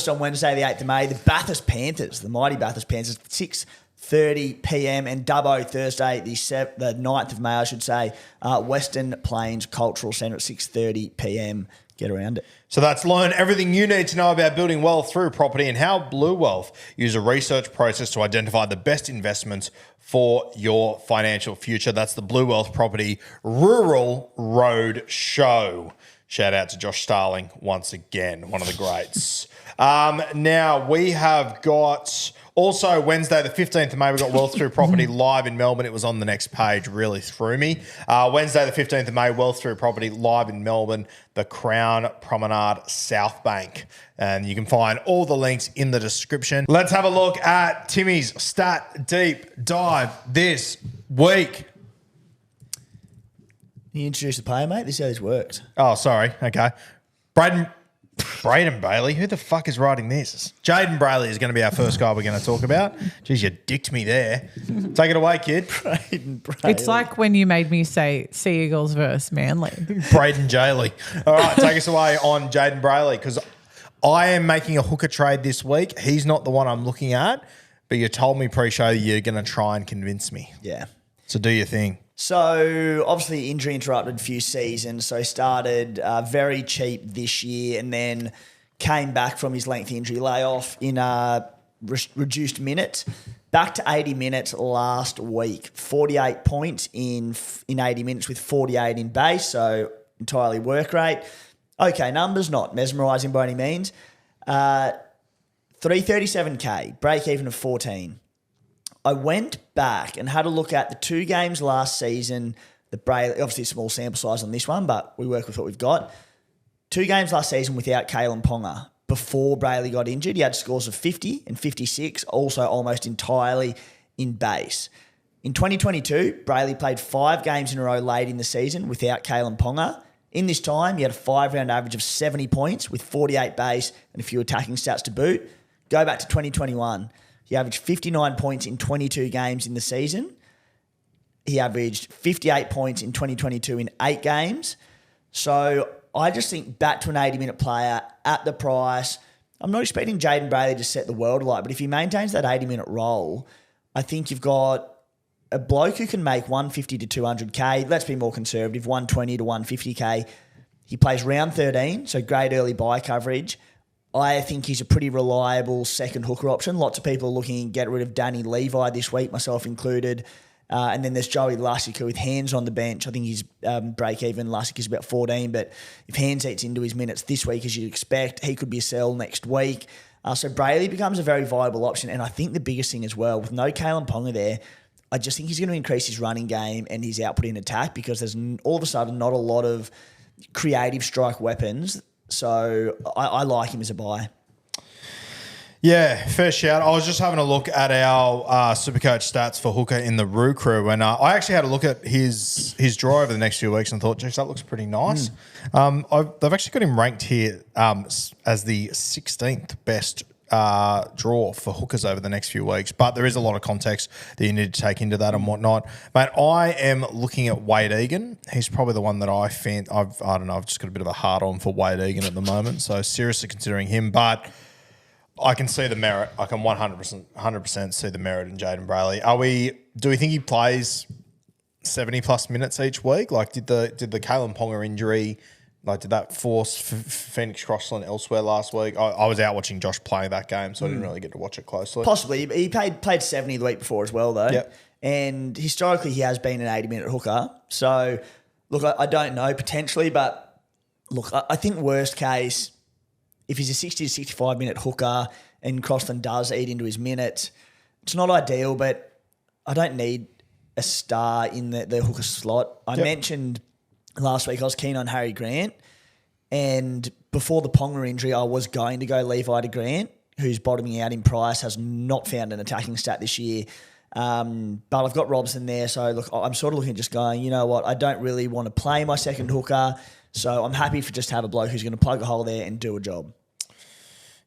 on Wednesday the 8th of May. The Bathurst Panthers, the mighty Bathurst Panthers, 6:30 p.m. and Dubbo Thursday the 9th of May, I should say. Western Plains Cultural Centre at 6:30 p.m. Get around it.
So that's learn everything you need to know about building wealth through property and how Blue Wealth use a research process to identify the best investments for your financial future. That's the Blue Wealth Property Rural Road Show. Shout out to Josh Starling once again, one of the greats. Now we have got also Wednesday the 15th of May, we've got Wealth Through Property live in Melbourne. It was on the next page, really threw me. Wednesday the 15th of May, Wealth Through Property live in Melbourne, the Crown Promenade South Bank. And you can find all the links in the description. Let's have a look at Timmy's Stat Deep Dive this week.
You introduce the player, mate? This is how this works.
Oh, sorry. Okay. Braden Bailey. Who the fuck is writing this? Jaden Bailey is going to be our first guy we're going to talk about. Jeez, you dicked me there. Take it away, kid.
Braden Bailey.
It's like when you made me say Sea Eagles versus Manly.
Braden Jaley. All right, take us away on Jaden Bailey because I am making a hooker trade this week. He's not the one I'm looking at, but you told me pre-show you're going to try and convince me.
Yeah.
So do your thing.
So obviously injury interrupted a few seasons. So he started very cheap this year and then came back from his lengthy injury layoff in reduced minutes. Back to 80 minutes last week. 48 points in 80 minutes with 48 in base. So entirely work rate. Okay, numbers, not mesmerising by any means. 337K, break even of 14. I went back and had a look at the 2 games last season. The Brayley, obviously a small sample size on this one, but we work with what we've got. 2 games last season without Kalen Ponga. Before Brayley got injured, he had scores of 50 and 56, also almost entirely in base. In 2022, Brayley played 5 games in a row late in the season without Kalen Ponga. In this time, he had a 5-round average of 70 points with 48 base and a few attacking stats to boot. Go back to 2021. He averaged 59 points in 22 games in the season. He averaged 58 points in 2022 in 8 games. So I just think back to an 80-minute player at the price. I'm not expecting Jaden Bailey to set the world alight, but if he maintains that 80-minute role, I think you've got a bloke who can make 150 to 200K. Let's be more conservative, 120 to 150K. He plays round 13, so great early buy coverage. I think he's a pretty reliable second hooker option. Lots of people are looking to get rid of Danny Levi this week, myself included. And then there's Joey Lussick with Hands on the bench. I think he's break-even. Lussick is about 14, but if Hands eats into his minutes this week, as you'd expect, he could be a sell next week. So Brayley becomes a very viable option. And I think the biggest thing as well, with no Kalen Ponga there, I just think he's going to increase his running game and his output in attack because there's all of a sudden not a lot of creative strike weapons. So I like him as a buy.
Yeah, fair shout. I was just having a look at our SuperCoach stats for hooker in the Roo crew, and I actually had a look at his draw over the next few weeks and thought, geez, that looks pretty nice. They've actually got him ranked here as the 16th best draw for hookers over the next few weeks, but there is a lot of context that you need to take into that and whatnot. Mate, I am looking at Wade Egan. He's probably the one that I don't know, I've just got a bit of a hard on for Wade Egan at the moment, so seriously considering him, but I can see the merit. I can 100% see the merit in Jaden Bailey. Do we think he plays 70 plus minutes each week? Like, did the Kalen Ponga injury, like, did that force Phoenix Crossland elsewhere last week? I was out watching Josh play that game, so I didn't really get to watch it closely.
Possibly. He played 70 the week before as well, though.
Yep.
And historically, he has been an 80-minute hooker. So, look, I don't know, potentially, but look, I think worst case, if he's a 60 to 65-minute hooker and Crossland does eat into his minutes, it's not ideal, but I don't need a star in the hooker slot. I mentioned last week I was keen on Harry Grant, and before the Ponga injury, I was going to go Levi to Grant, who's bottoming out in price, has not found an attacking stat this year. But I've got Robson there, so look, I'm sort of looking at just going, you know what, I don't really want to play my second hooker. So I'm happy for just to have a bloke who's going to plug a hole there and do a job.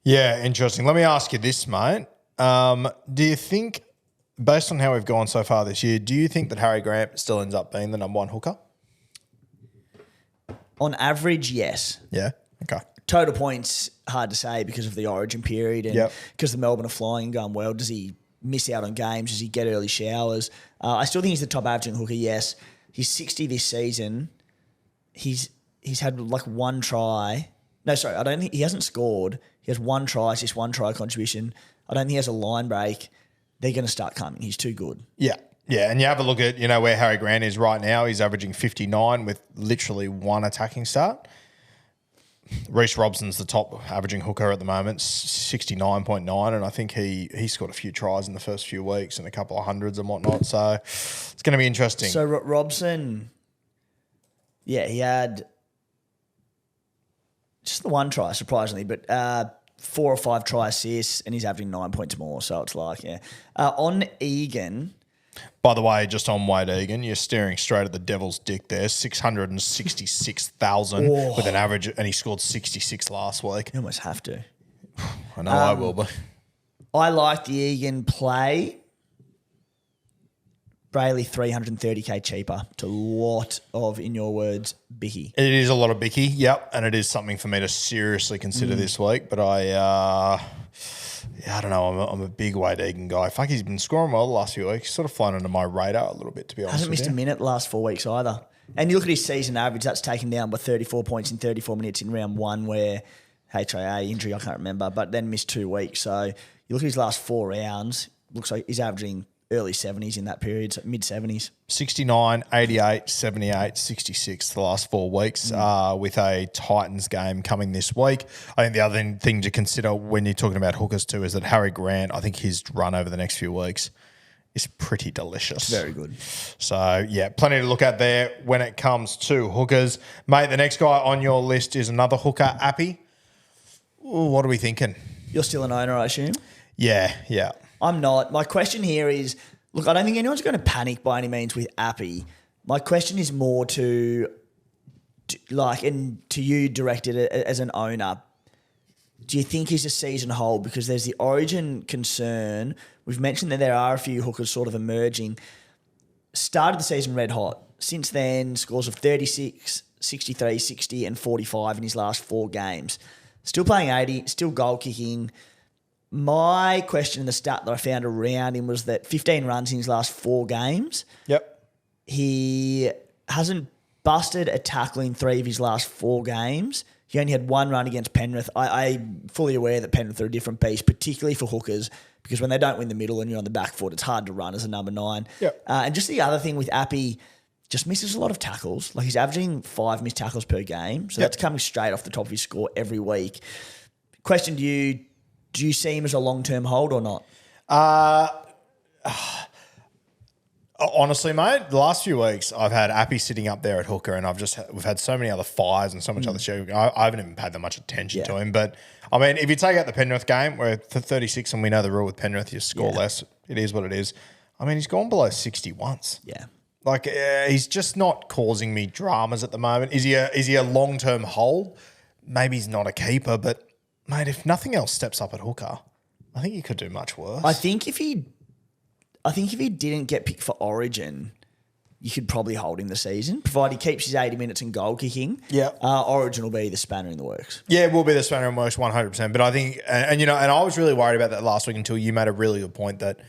Yeah, interesting. Let me ask you this, mate. Do you think, based on how we've gone so far this year, do you think that Harry Grant still ends up being the number one hooker?
On average, yes.
Yeah. Okay.
Total points, hard to say because of the origin period and because the Melbourne are flying and going well. Does he miss out on games? Does he get early showers? I still think he's the top averaging hooker, yes. He's 60 this season. He's had like one try. No, sorry, I don't think he hasn't scored. He has one try, it's just one try contribution. I don't think he has a line break. They're going to start coming. He's too good.
Yeah. Yeah, and you have a look at, where Harry Grant is right now. He's averaging 59 with literally one attacking start. Reece Robson's the top averaging hooker at the moment, 69.9, and I think he scored a few tries in the first few weeks and a couple of hundreds and whatnot. So it's going to be interesting.
So Robson, yeah, he had just the one try, surprisingly, but 4 or 5 try assists, and he's averaging 9 points more. So it's like, yeah. On Egan.
By the way, just on Wade Egan, you're staring straight at the devil's dick there. 666,000 with an average, and he scored 66 last week.
You almost have to.
I know I will, but
I like the Egan play. Brayley, 330k cheaper. To a lot of, in your words, bicky.
It is a lot of bicky, yep, and it is something for me to seriously consider this week. But I don't know. I'm a big Wade Egan guy. Fuck, he's been scoring well the last few weeks. He's sort of flown under my radar a little bit, to be honest.
Hasn't missed a minute the last 4 weeks either. And you look at his season average, that's taken down by 34 points in 34 minutes in round 1 where HIA injury, I can't remember, but then missed 2 weeks. So you look at his last 4 rounds, looks like he's averaging early 70s in that period, so mid-70s.
69, 88, 78, 66 the last 4 weeks with a Titans game coming this week. I think the other thing to consider when you're talking about hookers too is that Harry Grant, I think his run over the next few weeks is pretty delicious.
It's very good.
So, yeah, plenty to look at there when it comes to hookers. Mate, the next guy on your list is another hooker, Appy. Ooh, what are we thinking?
You're still an owner, I assume?
Yeah.
I'm not. My question here is, look, I don't think anyone's going to panic by any means with Appy. My question is more to you directed as an owner. Do you think he's a season hold? Because there's the origin concern. We've mentioned that there are a few hookers sort of emerging. Started the season red hot. Since then, scores of 36, 63, 60 and 45 in his last 4 games. Still playing 80, still goal kicking. My question in the stat that I found around him was that 15 runs in his last 4 games.
Yep.
He hasn't busted a tackle in 3 of his last 4 games. He only had 1 run against Penrith. I'm fully aware that Penrith are a different beast, particularly for hookers, because when they don't win the middle and you're on the back foot, it's hard to run as a number 9.
Yep.
And just the other thing with Appy, just misses a lot of tackles. Like he's averaging 5 missed tackles per game. So that's coming straight off the top of his score every week. Question to you, do you see him as a long-term hold or not?
Honestly, mate, the last few weeks I've had Appy sitting up there at hooker, and we've had so many other fires and so much other shit. I haven't even paid that much attention to him. But I mean, if you take out the Penrith game where 36, and we know the rule with Penrith, you score less. It is what it is. I mean, he's gone below 60 once.
Yeah.
Like he's just not causing me dramas at the moment. Is he a long-term hold? Maybe he's not a keeper, but mate, if nothing else steps up at hooker, I think he could do much worse.
I think if he didn't get picked for Origin, you could probably hold him the season, provided he keeps his 80 minutes and goal kicking.
Yeah.
Origin will be the spanner in the works.
Yeah, it will be the spanner in the works 100%. But I think, and I was really worried about that last week until you made a really good point that,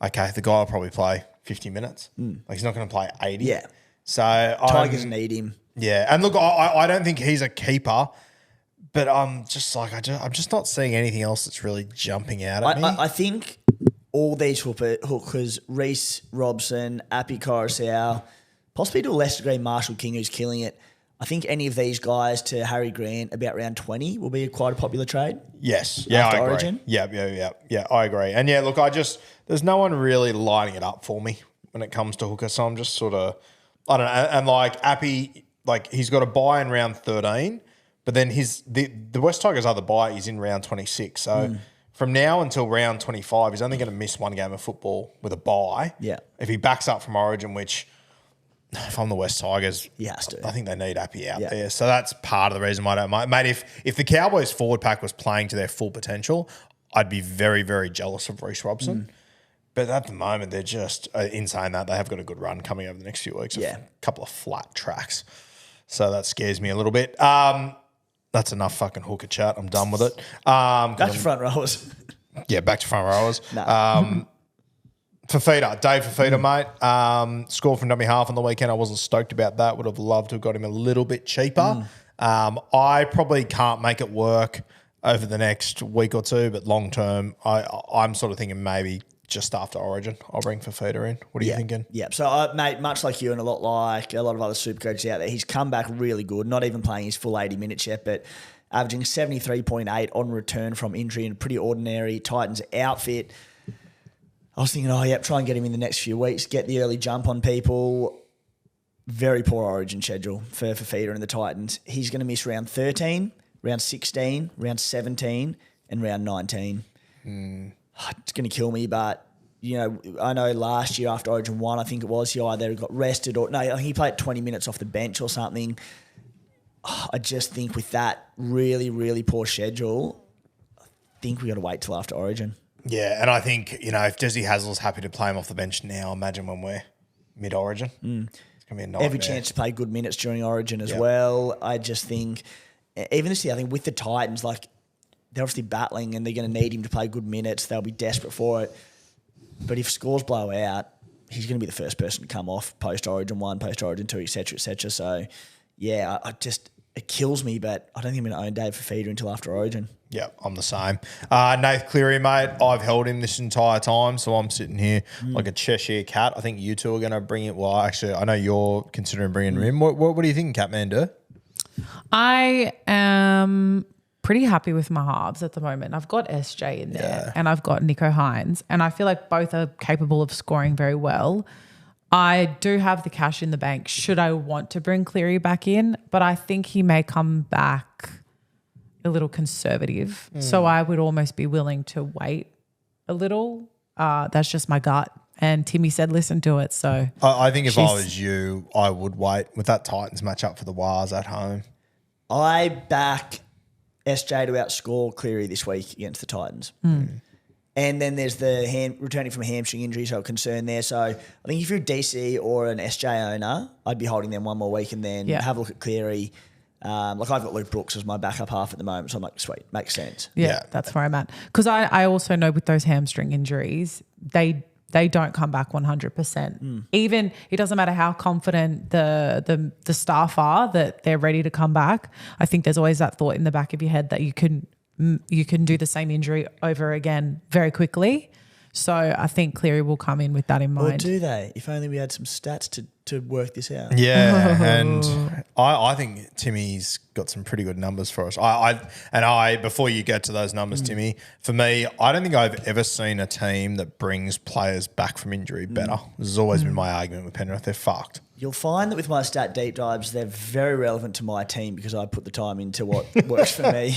okay, the guy will probably play 50 minutes. Like he's not going to play 80.
Yeah.
So
Tigers need him.
Yeah. And look, I don't think he's a keeper, but I'm just not seeing anything else that's really jumping out at me.
I think all these hookers, Reece Robson, Appy Coruscant, possibly to a lesser degree Marshall King, who's killing it. I think any of these guys to Harry Grant about round 20 will be quite a popular trade.
Yes. Yeah, I agree.
Origin.
Yeah, I agree. And yeah, look, there's no one really lining it up for me when it comes to hooker. So I'm just sort of, I don't know. And like Appy, like he's got a bye in round 13, but then the West Tigers other bye is in round 26. So from now until round 25, he's only going to miss 1 game of football with a bye.
Yeah.
If he backs up from Origin, which if I'm the West Tigers,
He has to.
I think they need Appy out
Yeah.
there. So that's part of the reason why I don't mind. Mate, if the Cowboys forward pack was playing to their full potential, I'd be very, very jealous of Reece Robson. But at the moment, they're just, in saying that, they have got a good run coming over the next few weeks.
Yeah.
A couple of flat tracks. So that scares me a little bit. That's enough fucking hooker chat. I'm done with it.
Back to front rowers.
Yeah, back to front rowers.
No.
Fafita, Dave Fafita, mate. Scored from dummy half on the weekend. I wasn't stoked about that. Would have loved to have got him a little bit cheaper. I probably can't make it work over the next week or two, but long term, I'm sort of thinking maybe just after Origin, I'll bring Fafita in. What are you thinking?
Yeah. So, mate, much like you and a lot of other super coaches out there, he's come back really good, not even playing his full 80 minutes yet, but averaging 73.8 on return from injury in a pretty ordinary Titans outfit. I was thinking, try and get him in the next few weeks, get the early jump on people. Very poor Origin schedule for Fafita and the Titans. He's going to miss round 13, round 16, round 17, and round 19. It's going to kill me, but, I know last year after Origin 1, I think it was, he either got rested or... No, I think he played 20 minutes off the bench or something. I just think with that really, really poor schedule, I think we got to wait till after Origin.
Yeah, and I think, if Desi Hazel's happy to play him off the bench now, imagine when we're mid-Origin. It's going to be a nightmare.
Every chance to play good minutes during Origin as well. I just think, even this year, I think with the Titans, they're obviously battling and they're going to need him to play good minutes. They'll be desperate for it. But if scores blow out, he's going to be the first person to come off post-Origin 1, post-Origin 2, et cetera, et cetera. So, yeah, it kills me, but I don't think I'm going to own Dave Fafita until after Origin.
Yeah, I'm the same. Nath Cleary, mate, I've held him this entire time, so I'm sitting here like a Cheshire cat. I think you two are going to bring it. Well, actually, I know you're considering bringing him in. What do you think, Catman?
I am pretty happy with my halves at the moment. I've got SJ in there and I've got Nico Hines, and I feel like both are capable of scoring very well. I do have the cash in the bank should I want to bring Cleary back in, but I think he may come back a little conservative. So I would almost be willing to wait a little. That's just my gut. And Timmy said, listen to it. So
I think if I was you, I would wait with that Titans matchup for the Wars at home.
I back SJ to outscore Cleary this week against the Titans. And then there's the returning from a hamstring injury, so a concern there. So I think if you're a DC or an SJ owner, I'd be holding them one more week and then have a look at Cleary. I've got Luke Brooks as my backup half at the moment, so I'm like, sweet, makes sense.
Yeah, that's where I'm at. Because I also know with those hamstring injuries, they don't come back 100%. Even it doesn't matter how confident the staff are that they're ready to come back. I think there's always that thought in the back of your head that you can do the same injury over again very quickly. So I think Cleary will come in with that in mind.
Or do they? If only we had some stats to work this out.
Yeah, and I think Timmy's got some pretty good numbers for us. I before you get to those numbers, Timmy, for me, I don't think I've ever seen a team that brings players back from injury better. This has always been my argument with Penrith. They're fucked.
You'll find that with my stat deep dives, they're very relevant to my team because I put the time into what works for me.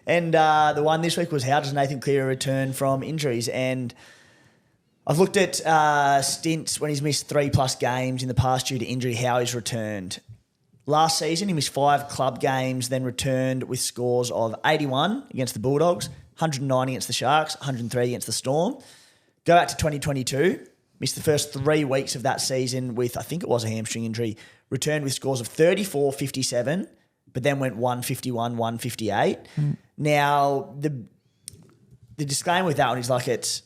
And the one this week was, how does Nathan Cleary return from injuries? And I've looked at stints when he's missed 3+ games in the past due to injury, how he's returned. Last season, he missed 5 club games, then returned with scores of 81 against the Bulldogs, 109 against the Sharks, 103 against the Storm. Go back to 2022, missed the first 3 weeks of that season with, I think it was a hamstring injury, returned with scores of 34, 57, but then went 151, 158. Now, the disclaimer with that one is it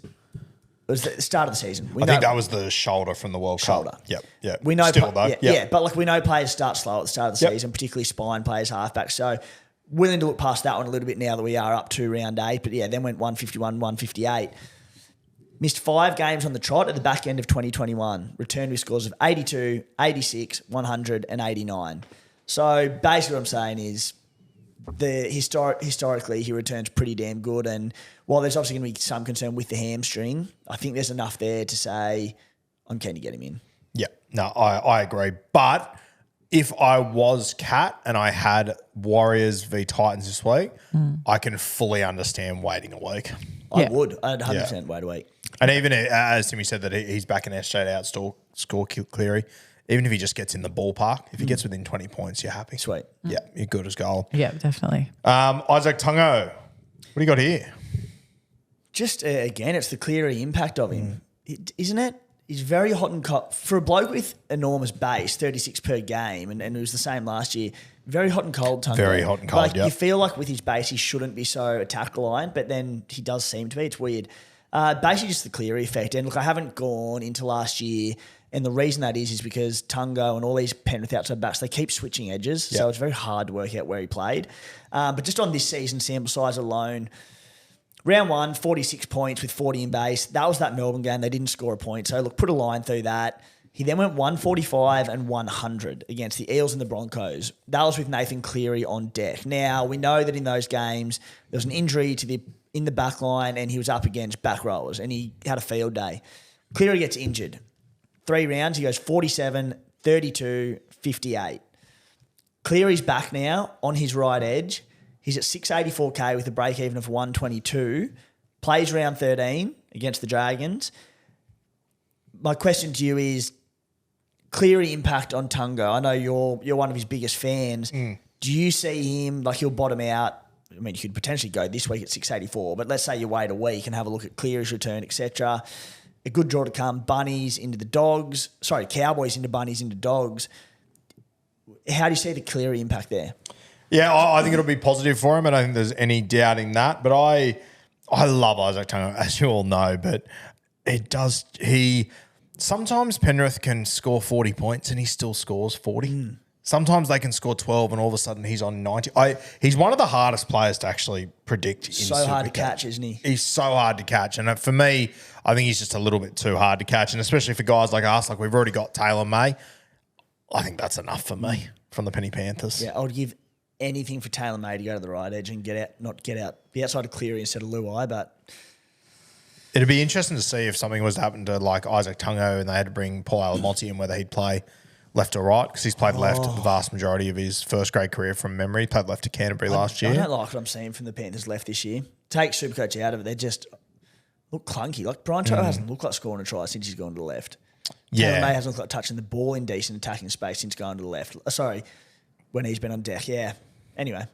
was the start of the season.
I think that was the shoulder from the World Cup. Yep.
We know,
still though.
But we know players start slow at the start of the season, particularly spine players, halfbacks. So willing to look past that one a little bit now that we are up to round 8. But then went 151, 158. Missed 5 games on the trot at the back end of 2021. Returned with scores of 82, 86, 100, and 89. So basically what I'm saying is historically he returns pretty damn good, and while there's obviously going to be some concern with the hamstring, I think there's enough there to say I'm keen to get him in.
Yeah, no, I agree. But if I was Cat and I had Warriors v Titans this week, I can fully understand waiting a week.
I would. I'd 100% wait a week.
And even as Timmy said that he's back in SJ to outscore Cleary, even if he just gets in the ballpark, if he gets within 20 points, you're happy.
Sweet.
Yeah, you're good as gold.
Yeah, definitely.
Isaac Tungo, what do you got here?
Just, again, it's the Cleary impact of him, isn't it? He's very hot and cold. For a bloke with enormous base, 36 per game, and it was the same last year, very hot and cold, Tungo.
Very hot and cold,
like,
yep.
You feel like with his base, he shouldn't be so attack reliant, but then he does seem to be. It's weird. Basically just the Cleary effect. And look, I haven't gone into last year, and the reason that is because Tungo and all these Penrith outside backs, they keep switching edges, so it's very hard to work out where he played. But just on this season sample size alone, round 1, 46 points with 40 in base. That was that Melbourne game. They didn't score a point. So, look, put a line through that. He then went 145 and 100 against the Eels and the Broncos. That was with Nathan Cleary on deck. Now, we know that in those games, there was an injury in the back line and he was up against back rowers and he had a field day. Cleary gets injured. 3 rounds, he goes 47, 32, 58. Cleary's back now on his right edge. He's at 684K with a break-even of 122. Plays round 13 against the Dragons. My question to you is, Cleary impact on Tungo. I know you're one of his biggest fans. Do you see him, like he'll bottom out? I mean, you could potentially go this week at 684, but let's say you wait a week and have a look at Cleary's return, etc. A good draw to come. Bunnies into the Dogs. Sorry, Cowboys into Bunnies into Dogs. How do you see the Cleary impact there?
Yeah, I think it'll be positive for him. I don't think there's any doubt in that. But I love Isaac Tungo, as you all know. But sometimes Penrith can score 40 points and he still scores 40. Sometimes they can score 12 and all of a sudden he's on 90. He's one of the hardest players to actually predict.
So hard to catch, isn't he?
He's so hard to catch. And for me, I think he's just a little bit too hard to catch. And especially for guys like us, like we've already got Taylor May. I think that's enough for me from the Penny Panthers.
Yeah, I would give anything for Taylor May to go to the right edge and be outside of Cleary instead of Luai, but
it'd be interesting to see if something was to happen to like Isaac Tungo and they had to bring Paul Alamonti in, whether he'd play left or right, because he's played left the vast majority of his first grade career from memory. He played left to Canterbury last year.
I don't like what I'm seeing from the Panthers left this year. Take Supercoach out of it, they just look clunky. Like Brian Toto hasn't looked like scoring a try since he's gone to the left.
Yeah.
Taylor May hasn't looked like touching the ball in decent attacking space since going to the left. Sorry, when he's been on deck. Yeah. Anyway.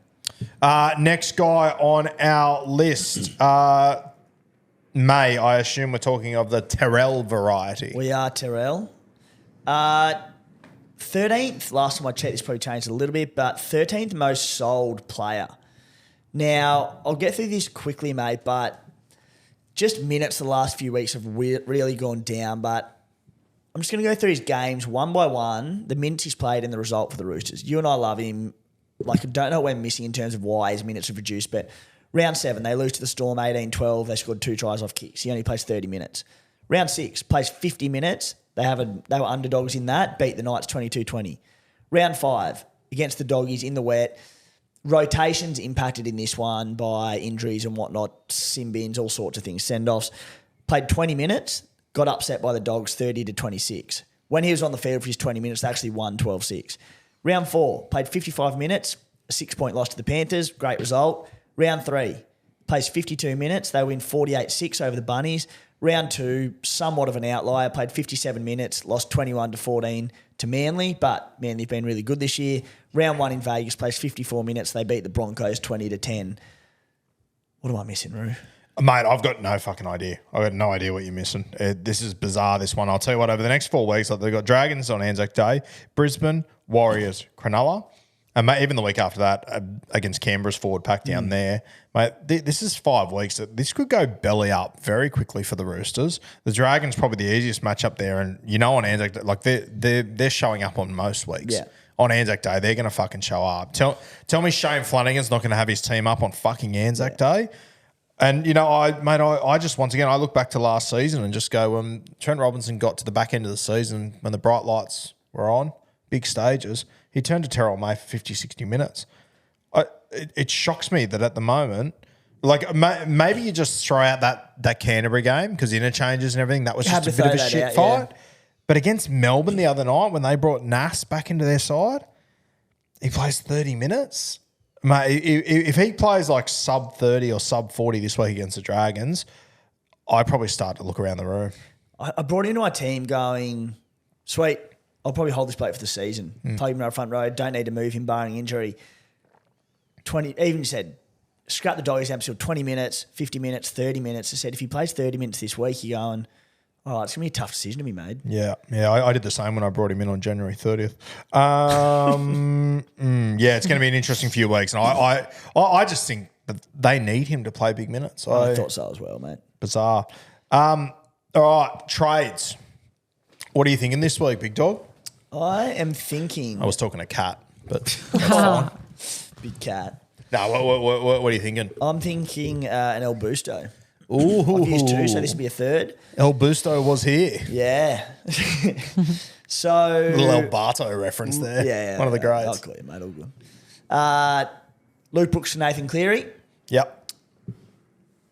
Next guy on our list, May. I assume we're talking of the Terrell variety.
We are Terrell. 13th, last time I checked, this probably changed a little bit, but 13th most sold player. Now, I'll get through this quickly, mate, but just minutes the last few weeks have really gone down, but I'm just going to go through his games one by one, the minutes he's played and the result for the Roosters. You and I love him. Like, I don't know what we're missing in terms of why his minutes have reduced, but round 7, they lose to the Storm 18-12. They scored 2 tries off kicks. He only plays 30 minutes. Round 6, plays 50 minutes. They were underdogs in that, beat the Knights 22-20. Round 5, against the Doggies in the wet. Rotations impacted in this one by injuries and whatnot, sin bins, all sorts of things, send-offs. Played 20 minutes, got upset by the Dogs 30-26. When he was on the field for his 20 minutes, they actually won 12-6. Round 4, played 55 minutes, a 6-point loss to the Panthers, great result. Round 3, plays 52 minutes, they win 48-6 over the Bunnies. Round 2, somewhat of an outlier, played 57 minutes, lost 21-14 to Manly, but Manly have been really good this year. Round 1 in Vegas, plays 54 minutes, they beat the Broncos 20-10. What am I missing, Roo?
Mate, I've got no fucking idea. I've got no idea what you're missing. This is bizarre, this one. I'll tell you what, over the next 4 weeks, like they've got Dragons on Anzac Day, Brisbane, Warriors, Cronulla, and even the week after that against Canberra's forward pack down there. Mate, this is 5 weeks. This could go belly up very quickly for the Roosters. The Dragons probably the easiest matchup there, and you know on Anzac Day, like they're showing up on most weeks.
Yeah.
On Anzac Day, they're going to fucking show up. Tell me Shane Flanagan's not going to have his team up on fucking Anzac Day. And, you know, I just, once again, I look back to last season and just go, when Trent Robinson got to the back end of the season, when the bright lights were on, big stages, he turned to Terrell May for 50, 60 minutes. It shocks me that at the moment, like maybe you just throw out that Canterbury game because interchanges and everything, that was just a bit of a shit fight. Yeah. But against Melbourne the other night, when they brought Nas back into their side, he plays 30 minutes. Mate, if he plays like sub 30 or sub 40 this week against the Dragons, I probably start to look around the room.
I brought into my team going, sweet, I'll probably hold this bloke for the season. Plug him in our front row. Don't need to move him barring injury. 20, even said, scrap the Doggies episode, 20 minutes, 50 minutes, 30 minutes. I said, if he plays 30 minutes this week, you're going, oh, it's going to be a tough decision to be made.
Yeah. I did the same when I brought him in on January 30th. Yeah, it's going to be an interesting few weeks. And I just think that they need him to play big minutes.
I thought so as well, mate.
Bizarre. All right, trades. What are you thinking this week, big dog?
I am thinking.
I was talking to Kat, but that's fine.
Big cat.
No, what are you thinking?
I'm thinking an El Busto.
Ooh.
I've used 2, so this will be a 3rd.
El Busto was here.
Yeah. So.
Little El Barto reference there.
Yeah.
One of the greats.
I'll call you, mate. All good. Luke Brooks to Nathan Cleary.
Yep.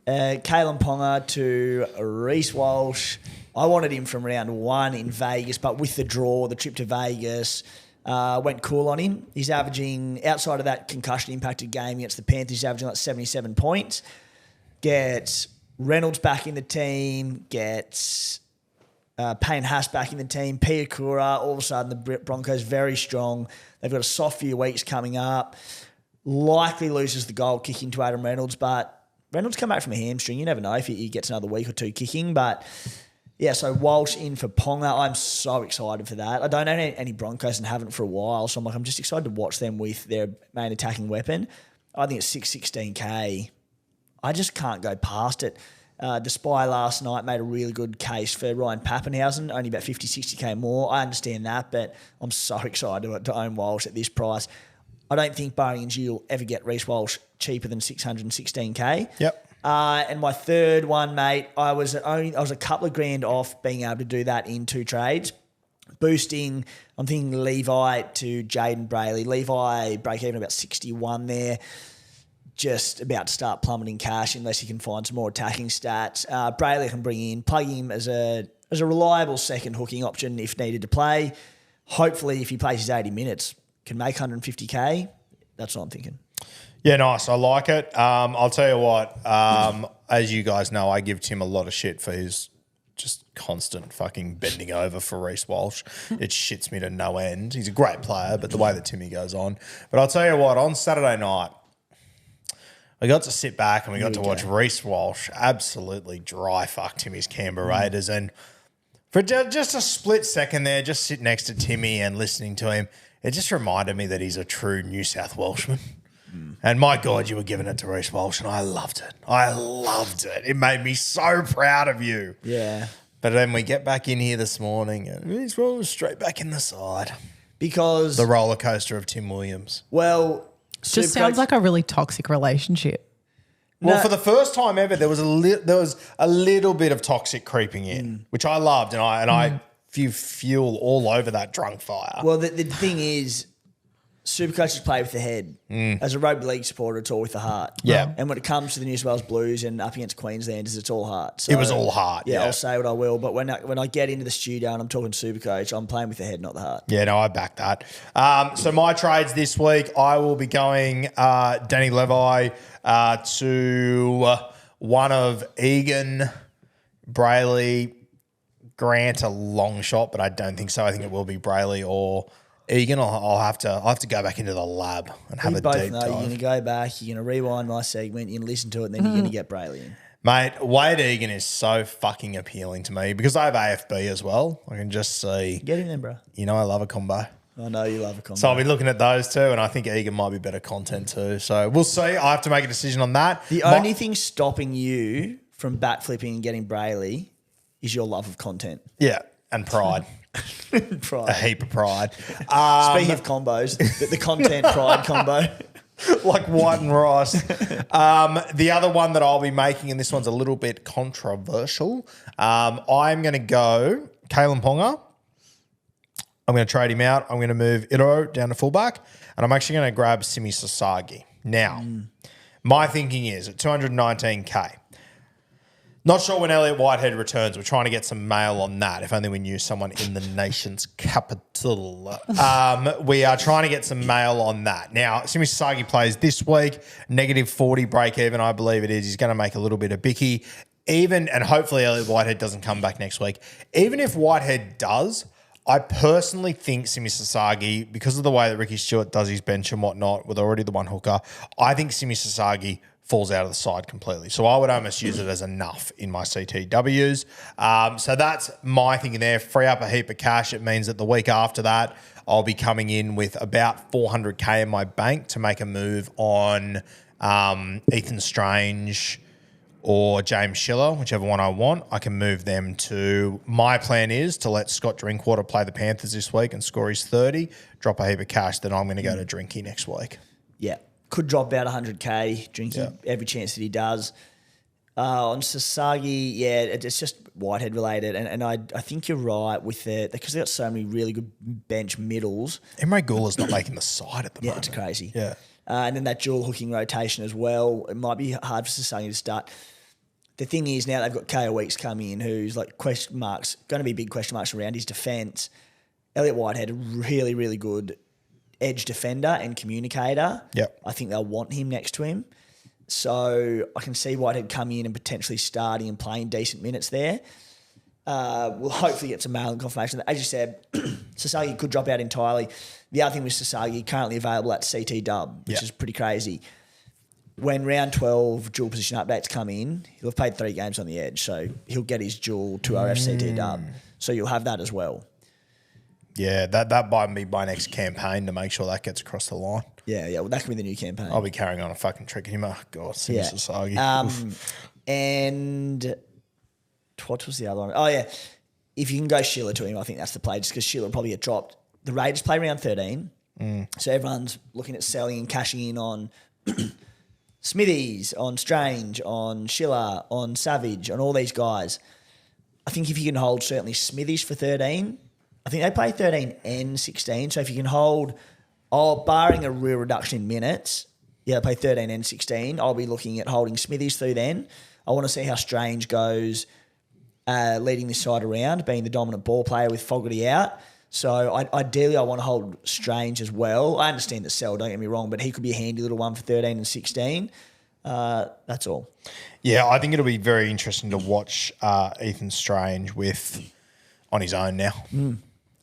Kalen Ponga to Reece Walsh. I wanted him from round 1 in Vegas, but with the draw, the trip to Vegas, went cool on him. He's averaging, outside of that concussion-impacted game against the Panthers, he's averaging like 77 points. Gets Reynolds back in the team, gets Payne Haas back in the team, Piakura, all of a sudden the Broncos very strong. They've got a soft few weeks coming up. Likely loses the goal kicking to Adam Reynolds, but Reynolds come back from a hamstring. You never know if he gets another week or 2 kicking, but... Yeah, so Walsh in for Ponga. I'm so excited for that. I don't know any Broncos and haven't for a while, so I'm just excited to watch them with their main attacking weapon. I think it's 616K. I just can't go past it. The Spy last night made a really good case for Ryan Pappenhausen, only about 50, 60K more. I understand that, but I'm so excited to own Walsh at this price. I don't think barring injury you'll ever get Reece Walsh cheaper than 616K.
Yep.
And my third one, mate, I was a couple of grand off being able to do that in 2 trades. Boosting, I'm thinking Levi to Jaden Brayley. Levi break even about 61 there. Just about to start plummeting cash unless he can find some more attacking stats. Brayley I can bring in, plug him as a reliable second hooking option if needed to play. Hopefully, if he plays his 80 minutes, can make 150K. That's what I'm thinking.
Yeah, nice. I like it. I'll tell you what, as you guys know, I give Tim a lot of shit for his just constant fucking bending over for Reece Walsh. It shits me to no end. He's a great player, but the way that Timmy goes on. But I'll tell you what, on Saturday night, we got to sit back and we got to watch Reece Walsh absolutely dry fuck Timmy's Canberra Raiders. And for just a split second there, just sit next to Timmy and listening to him, it just reminded me that he's a true New South Welshman. And my God, you were giving it to Reece Walsh, and I loved it. I loved it. It made me so proud of you.
Yeah.
But then we get back in here this morning, and Reece Walsh straight back in the side.
Because...
The roller coaster of Tim Williams.
Well...
Just sounds like a really toxic relationship.
Well, for the first time ever, there was a little bit of toxic creeping in, which I loved, and I fuel all over that drunk fire.
Well, the thing is... Supercoaches play with the head. As a rugby league supporter, it's all with the heart.
Yeah.
And when it comes to the New South Wales Blues and up against Queenslanders, it's all heart. So,
it was all heart.
Yeah, I'll say what I will. But when I get into the studio and I'm talking Supercoach, I'm playing with the head, not the heart.
Yeah, no, I back that. So my trades this week, I will be going Danny Levi to one of Egan, Brayley, Grant, a long shot, but I don't think so. I think it will be Brayley or Egan. I'll have to go back into the lab and have a deep dive.
You're going to go back, you're going to rewind my segment, you're going to listen to it, and then you're going to get Brayley in.
Mate, Wade Egan is so fucking appealing to me because I have AFB as well. I can just see.
Get in there, bro.
You know I love a combo.
I know you love a combo.
So I'll be looking at those two, and I think Egan might be better content too. So we'll see. I have to make a decision on that.
The only thing stopping you from bat flipping and getting Brayley is your love of content.
Yeah, and pride.
Pride.
A heap of pride.
Speaking of combos, the content pride combo.
Like white and rice. The other one that I'll be making, and this one's a little bit controversial, I'm going to go Kalen Ponga. I'm going to trade him out. I'm going to move Iro down to fullback, and I'm actually going to grab Simi Sasagi. Now, my thinking is at 219K, not sure when Elliot Whitehead returns. We're trying to get some mail on that. If only we knew someone in the nation's capital. We are trying to get some mail on that. Now, Simi Sasagi plays this week, -40 break even, I believe it is. He's going to make a little bit of bicky. And hopefully Elliot Whitehead doesn't come back next week. Even if Whitehead does, I personally think Simi Sasagi, because of the way that Ricky Stewart does his bench and whatnot, with already the one hooker, I think Simi Sasagi falls out of the side completely. So I would almost use it as enough in my CTWs. So that's my thinking there. Free up a heap of cash. It means that the week after that, I'll be coming in with about 400K in my bank to make a move on Ethan Strange or James Schiller, whichever one I want. I can move them to, my plan is to let Scott Drinkwater play the Panthers this week and score his 30, drop a heap of cash, then I'm going to go to Drinky next week.
Yeah. Could drop about 100K, Drinky, every chance that he does. On Sasagi, yeah, it's just Whitehead related. And I think you're right with because they've got so many really good bench middles.
Emre Gula's not making the side at the moment.
Yeah, it's crazy.
Yeah.
And then that dual hooking rotation as well. It might be hard for Sasagi to start. The thing is now they've got KO Weeks coming in who's like question marks, going to be big question marks around his defence. Elliot Whitehead, a really, really good edge defender and communicator.
Yep.
I think they'll want him next to him. So I can see Whitehead coming in and potentially starting and playing decent minutes there. We'll hopefully get some mail and confirmation. As you said, Sasagi could drop out entirely. The other thing with Sasagi, currently available at CT Dub, which is pretty crazy. When round 12 dual position updates come in, he'll have played 3 games on the edge, so he'll get his dual 2RF CT Dub. So you'll have that as well.
Yeah, that might be my next campaign to make sure that gets across the line.
Yeah. Well, that could be the new campaign.
I'll be carrying on a fucking trick him. Oh, God, Simi Sasagi.
And what was the other one? Oh, yeah. If you can go Schiller to him, I think that's the play, just because Schiller will probably get dropped. The Raiders play round 13, so everyone's looking at selling and cashing in on Smithies, on Strange, on Schiller, on Savage, on all these guys. I think if you can hold certainly Smithies for 13, I think they play 13 and 16. So if you can hold, barring a real reduction in minutes, they play 13 and 16. I'll be looking at holding Smithies through then. I want to see how Strange goes leading this side around, being the dominant ball player with Fogarty out. So ideally I want to hold Strange as well. I understand the sell, don't get me wrong, but he could be a handy little one for 13 and 16. That's all.
Yeah, I think it'll be very interesting to watch Ethan Strange on his own now.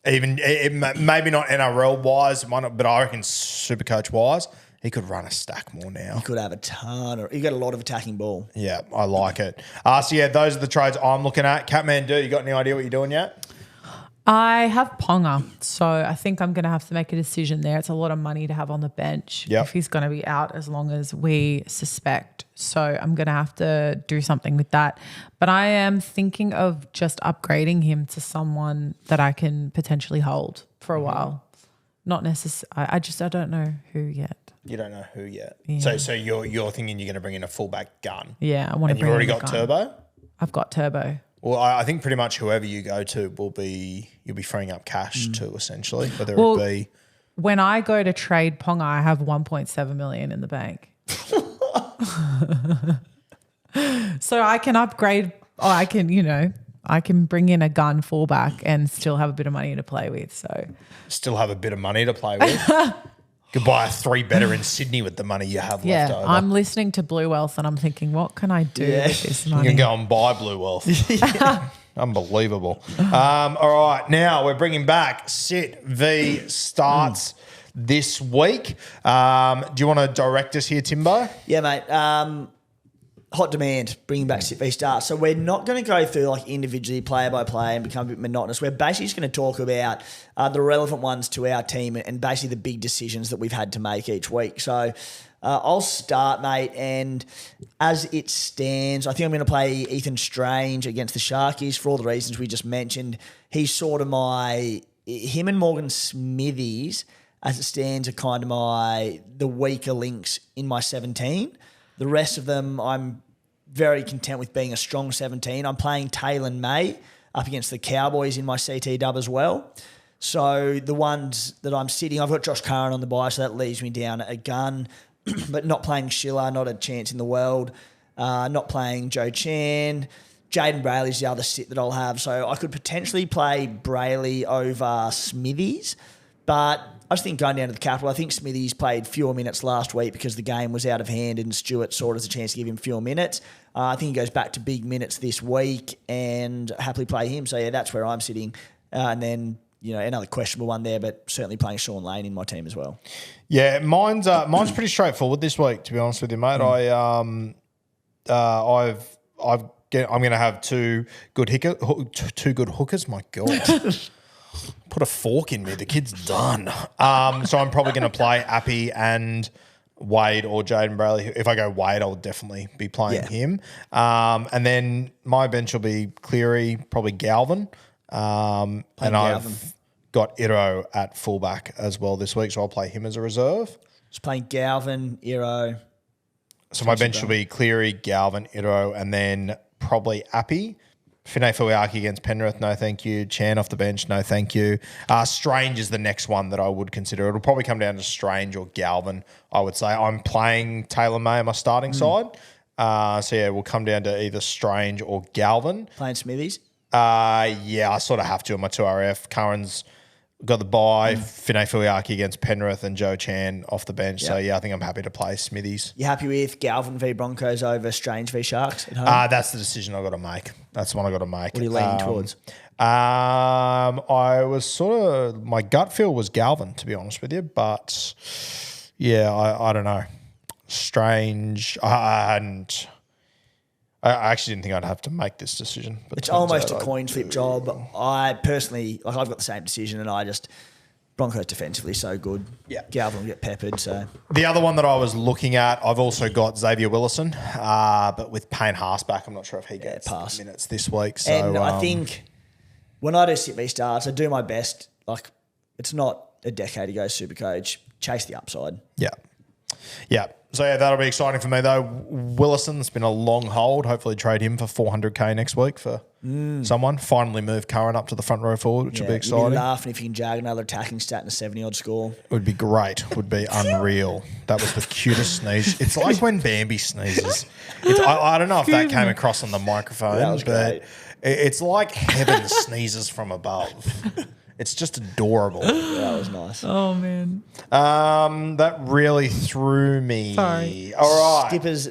Even maybe not NRL wise, but I reckon SuperCoach wise, he could run a stack more now.
He could have he got a lot of attacking ball.
Yeah, I like it. So yeah, those are the trades I'm looking at. Catman, you got any idea what you're doing yet?
I have Ponga, so I think I'm going to have to make a decision there. It's a lot of money to have on the bench if he's going to be out as long as we suspect. So I'm going to have to do something with that. But I am thinking of just upgrading him to someone that I can potentially hold for a while. Not necessarily. I don't know who yet.
You don't know who yet.
Yeah.
So you're thinking you're going to bring in a fullback gun.
Yeah, I want to.
And you've already got Turbo?
I've got Turbo.
Well, I think pretty much whoever you go to you'll be freeing up cash to essentially, whether it be.
When I go to trade Ponga, I have 1.7 million in the bank. So I can upgrade. I can bring in a gun fullback and still have a bit of money to play with. So
still have a bit of money to play with. Could buy a 3-better in Sydney with the money you have left over.
I'm listening to Blue Wealth and I'm thinking, what can I do with this money?
You can go and buy Blue Wealth. Unbelievable. All right, now we're bringing back Sit V starts this week. Do you want to direct us here, Timbo?
Yeah, mate. Hot demand, bringing back Sit V start. So we're not going to go through like individually player by player and become a bit monotonous. We're basically just going to talk about the relevant ones to our team and basically the big decisions that we've had to make each week. So I'll start, mate, and as it stands, I think I'm going to play Ethan Strange against the Sharkies for all the reasons we just mentioned. He's sort of him and Morgan Smithies, as it stands, are kind of the weaker links in my 17. The rest of them, I'm very content with being a strong 17. I'm playing Taylor May up against the Cowboys in my CT dub as well. So the ones that I'm sitting, I've got Josh Curran on the bye, so that leaves me down a gun, but not playing Schiller, not a chance in the world. Not playing Joe Chan. Jaden Brayley's the other sit that I'll have. So I could potentially play Brayley over Smithies, but I just think going down to the capital, I think Smithies played fewer minutes last week because the game was out of hand and Stewart saw it as a chance to give him fewer minutes. I think he goes back to big minutes this week and happily play him. So, yeah, that's where I'm sitting. And then, another questionable one there, but certainly playing Sean Lane in my team as well.
Yeah, mine's pretty straightforward this week, to be honest with you, mate. I'm going to have two good hookers. My God. Put a fork in me. The kid's done. So I'm probably going to play Appy and Wade or Jaden Brayley. If I go Wade, I'll definitely be playing him. And then my bench will be Cleary, probably Galvin. And I've got Iro at fullback as well this week, so I'll play him as a reserve.
Just playing Galvin, Iro.
So my bench will be Cleary, Galvin, Iro, and then probably Appy. Finay Fuiaki against Penrith, no thank you. Chan off the bench, no thank you. Strange is the next one that I would consider. It'll probably come down to Strange or Galvin, I would say. I'm playing Taylor May on my starting side. So, yeah, we'll come down to either Strange or Galvin.
Playing Smithies?
Yeah, I sort of have to on my 2RF. Curran's got the bye. Finay Fuiaki against Penrith and Joe Chan off the bench. So, yeah, I think I'm happy to play Smithies.
You happy with Galvin v Broncos over Strange v Sharks at home?
That's the decision I've got to make. That's the one I've got to make.
What are you leaning towards?
I was my gut feel was Galvin, to be honest with you. But, yeah, I don't know. Strange. I actually didn't think I'd have to make this decision. But
it's almost a coin flip job. I personally, I've got the same decision, and Broncos defensively so good.
Yeah.
Galvin will get peppered. So
the other one that I was looking at, I've also got Xavier Willison, but with Payne Haas back, I'm not sure if he gets minutes this week. So,
and I think when I do sit me starts, I do my best. Like, it's not a decade ago, SuperCoach. Chase the upside.
Yeah. Yeah. So, yeah, that'll be exciting for me, though. Willison's been a long hold. Hopefully trade him for $400K next week for someone. Finally move Curran up to the front row forward, which will be exciting.
You'll be laughing if you can jag another attacking stat in a 70-odd score.
It would be great. Would be unreal. That was the cutest sneeze. It's like when Bambi sneezes. I don't know if that came across on the microphone,
That was
but
great.
it's like heaven sneezes from above. It's just adorable.
That was nice.
Oh, man.
That really threw me.
Sorry.
All right.
Skippers.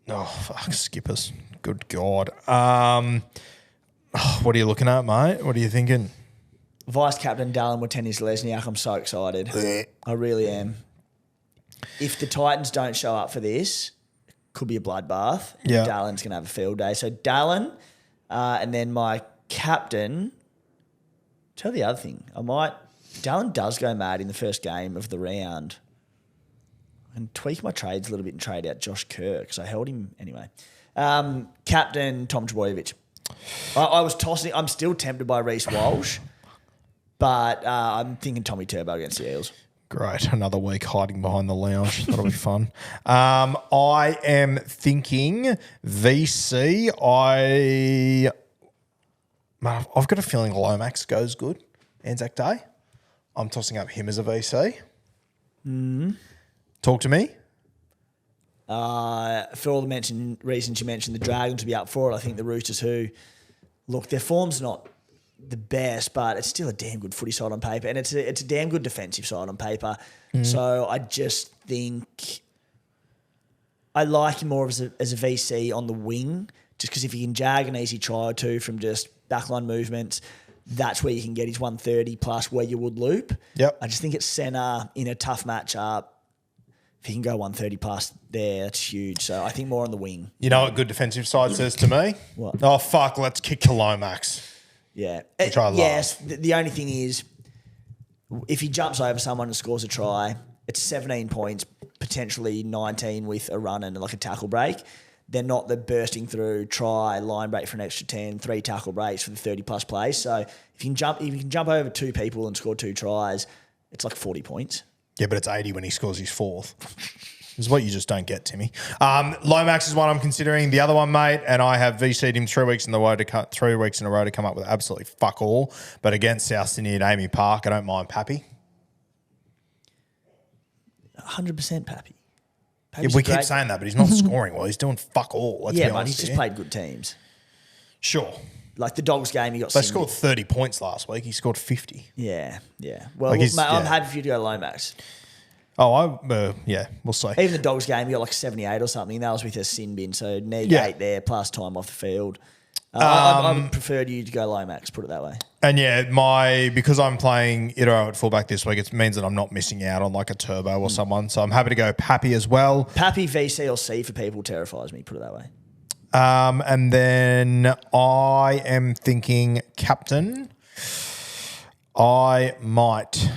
Oh, fuck, Skippers. Good God. What are you looking at, mate? What are you thinking?
Vice Captain Dallin Watenis Lesniak. I'm so excited. I really am. If the Titans don't show up for this, it could be a bloodbath.
Yeah.
Dallin's going to have a field day. So Dallin, and then my captain. Tell the other thing. Dallin does go mad in the first game of the round. And tweak my trades a little bit and trade out Josh Kerr because I held him anyway. Captain Tom Trbojevic. I was tossing. I'm still tempted by Reece Walsh, but I'm thinking Tommy Turbo against the Eels.
Great. Another week hiding behind the lounge. That'll be fun. I am thinking VC. I've got a feeling Lomax goes good. Anzac Day. I'm tossing up him as a VC. Talk to me.
For all the reasons you mentioned, the Dragons will be up for it. I think the Roosters, their form's not the best, but it's still a damn good footy side on paper, and it's a damn good defensive side on paper. So I just think I like him more as a VC on the wing, just because if he can jag an easy try or two from just backline movements, that's where you can get his 130 plus where you would loop.
Yep.
I just think it's centre in a tough matchup. If he can go 130 plus there, that's huge. So I think more on the wing.
You know what good defensive side says to me?
What?
Oh, fuck, let's kick to Lomax.
Yeah.
Which I love.
Yes, the only thing is if he jumps over someone and scores a try, it's 17 points, potentially 19 with a run and like a tackle break. They're not the bursting through try, line break for an extra 10, 3 tackle breaks for the 30-plus plays. So if you can jump over 2 people and score 2 tries, it's like 40 points.
Yeah, but it's 80 when he scores his 4th. This is what you just don't get, Timmy. Lomax is one I'm considering. The other one, mate, and I have VC'd him 3 weeks in a row to come up with absolutely fuck all. But against South Sydney at Amy Park, I don't mind Pappy.
100% Pappy.
Yeah, we keep saying that, but he's not scoring well. He's doing fuck all. Let's be honest.
But he's just played good teams.
Sure.
Like the Dogs game, he got
They
Sydney.
scored 30 points last week. He scored 50.
Yeah. Well,
Like
mate, I'm happy for you to go Lomax.
Oh, we'll see.
Even the Dogs game, he got like 78 or something. That was with a sin bin, so need 8 there plus time off the field. I would prefer you to go Lomax, put it that way.
And yeah, because I'm playing Itero at fullback this week, it means that I'm not missing out on like a Turbo or someone. So I'm happy to go Pappy as well.
Pappy, VC or C for people terrifies me, put it that way.
And then I am thinking captain. I might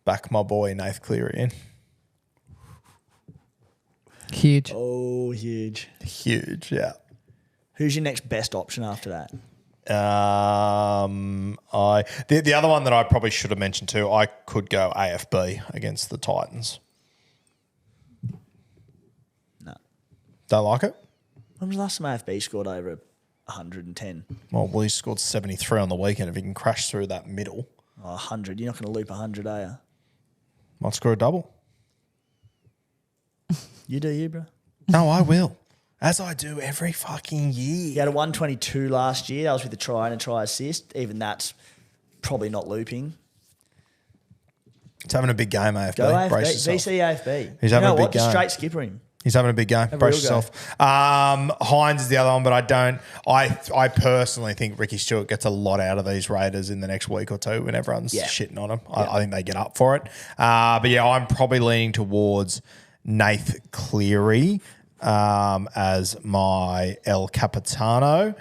back my boy Nath Cleary in.
Huge.
Oh, huge.
Huge, yeah.
Who's your next best option after that?
The other one that I probably should have mentioned too, I could go AFB against the Titans.
No.
Don't like it?
When was the last time AFB scored over 110?
Well, he scored 73 on the weekend. If he can crash through that middle,
100. You're not going to loop 100, are you?
might score a double.
You do you, bro.
No, I will. As I do every fucking year.
You had a 122 last year. That was with a try and a try assist. Even that's probably not looping.
He's having a big game, AFB.
Go AFB.
Brace yourself.
VC AFB.
He's having a big
Just
game.
straight skipper him.
He's having a big game. Brace yourself. Hines is the other one, but I don't. I personally think Ricky Stewart gets a lot out of these Raiders in the next week or two when everyone's shitting on him. I think they get up for it. But yeah, I'm probably leaning towards Nath Cleary as my El Capitano.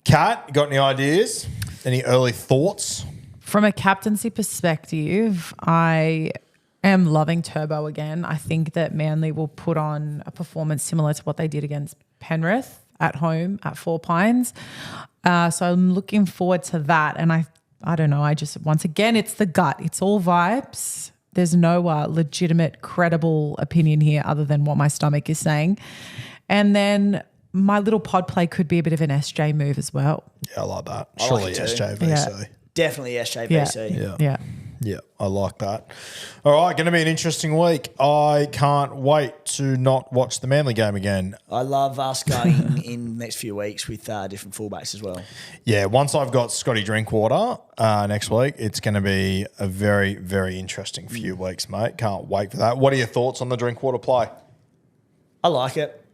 Kat, got any ideas? Any early thoughts?
From a captaincy perspective, I am loving Turbo again. I think that Manly will put on a performance similar to what they did against Penrith at home at Four Pines. So I'm looking forward to that. And I don't know, once again, it's the gut. It's all vibes. There's no legitimate, credible opinion here other than what my stomach is saying. And then my little pod play could be a bit of an SJ move as well.
Yeah, I like that.
I
Surely
like it too.
SJVC.
Yeah.
Definitely SJVC.
Yeah.
Yeah, I like that. All right, going to be an interesting week. I can't wait to not watch the Manly game again.
I love us going in the next few weeks with different fullbacks as well.
Yeah, once I've got Scotty Drinkwater next week, it's going to be a very, very interesting few weeks, mate. Can't wait for that. What are your thoughts on the Drinkwater play?
I like it.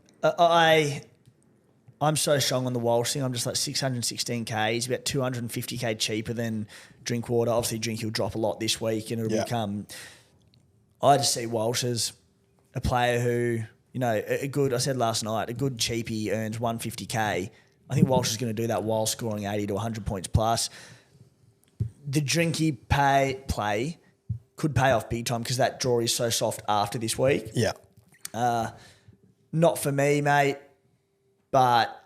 I'm so strong on the Walsh thing. I'm just like 616K. He's about 250K cheaper than Drinkwater. Obviously, Drink will drop a lot this week and it'll become... I just see Walsh as a player who, I said last night, a good cheapie earns 150K. I think Walsh is going to do that while scoring 80 to 100 points plus. The Drinky play could pay off big time because that draw is so soft after this week.
Yeah.
Not for me, mate. But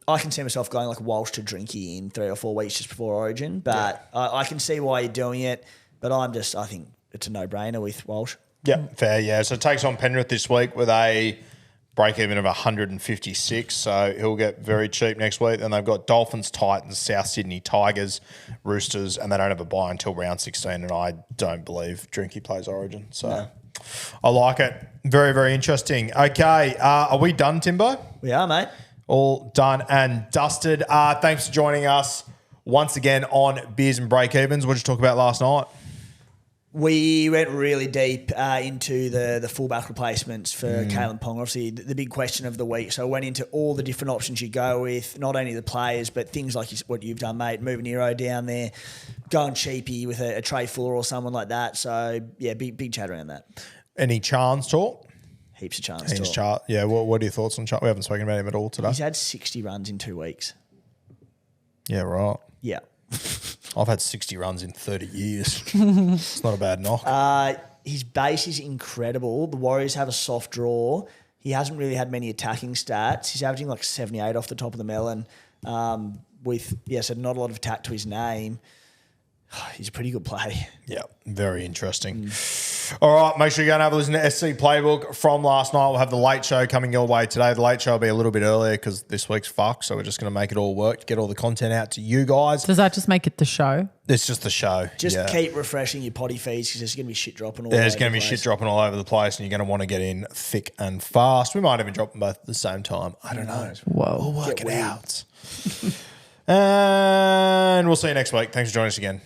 I can see myself going like Walsh to Drinky in 3 or 4 weeks just before Origin. But I can see why you're doing it. But I think it's a no-brainer with Walsh.
Yeah, fair, yeah. So it takes on Penrith this week with a break-even of 156. So he'll get very cheap next week. Then they've got Dolphins, Titans, South Sydney, Tigers, Roosters, and they don't have a bye until round 16. And I don't believe Drinky plays Origin. So I like it. Very, very interesting. Okay, are we done, Timbo?
We are, mate.
All done and dusted. Thanks for joining us once again on Beers and Breakevens. What did you talk about last night?
We went really deep into the fullback replacements for Kalen Pong. Obviously, the big question of the week. So I went into all the different options you go with, not only the players, but things like what you've done, mate, moving Nero down there, going cheapy with a Trey Fuller or someone like that. So, yeah, big chat around that.
Any Chance talk?
Heaps of chance
talk. Yeah, what are your thoughts on Chance? We haven't spoken about him at all today.
He's had 60 runs in 2 weeks.
Yeah, right.
Yeah.
I've had 60 runs in 30 years. It's not a bad knock.
His base is incredible. The Warriors have a soft draw. He hasn't really had many attacking stats. He's averaging like 78 off the top of the melon with, so not a lot of attack to his name. He's a pretty good play.
Yeah, very interesting. All right, make sure you go and have a listen to SC Playbook from last night. We'll have the late show coming your way today. The late show will be a little bit earlier because this week's fucked, so we're just going to make it all work to get all the content out to you guys.
Does that just make it the show?
It's just the show.
Just keep refreshing your potty feeds because there's going to be shit dropping all
There's going to be shit dropping all over the place and you're going to want to get in thick and fast. We might even drop them both at the same time. I don't know.
Whoa.
We'll work it out. And we'll see you next week. Thanks for joining us again.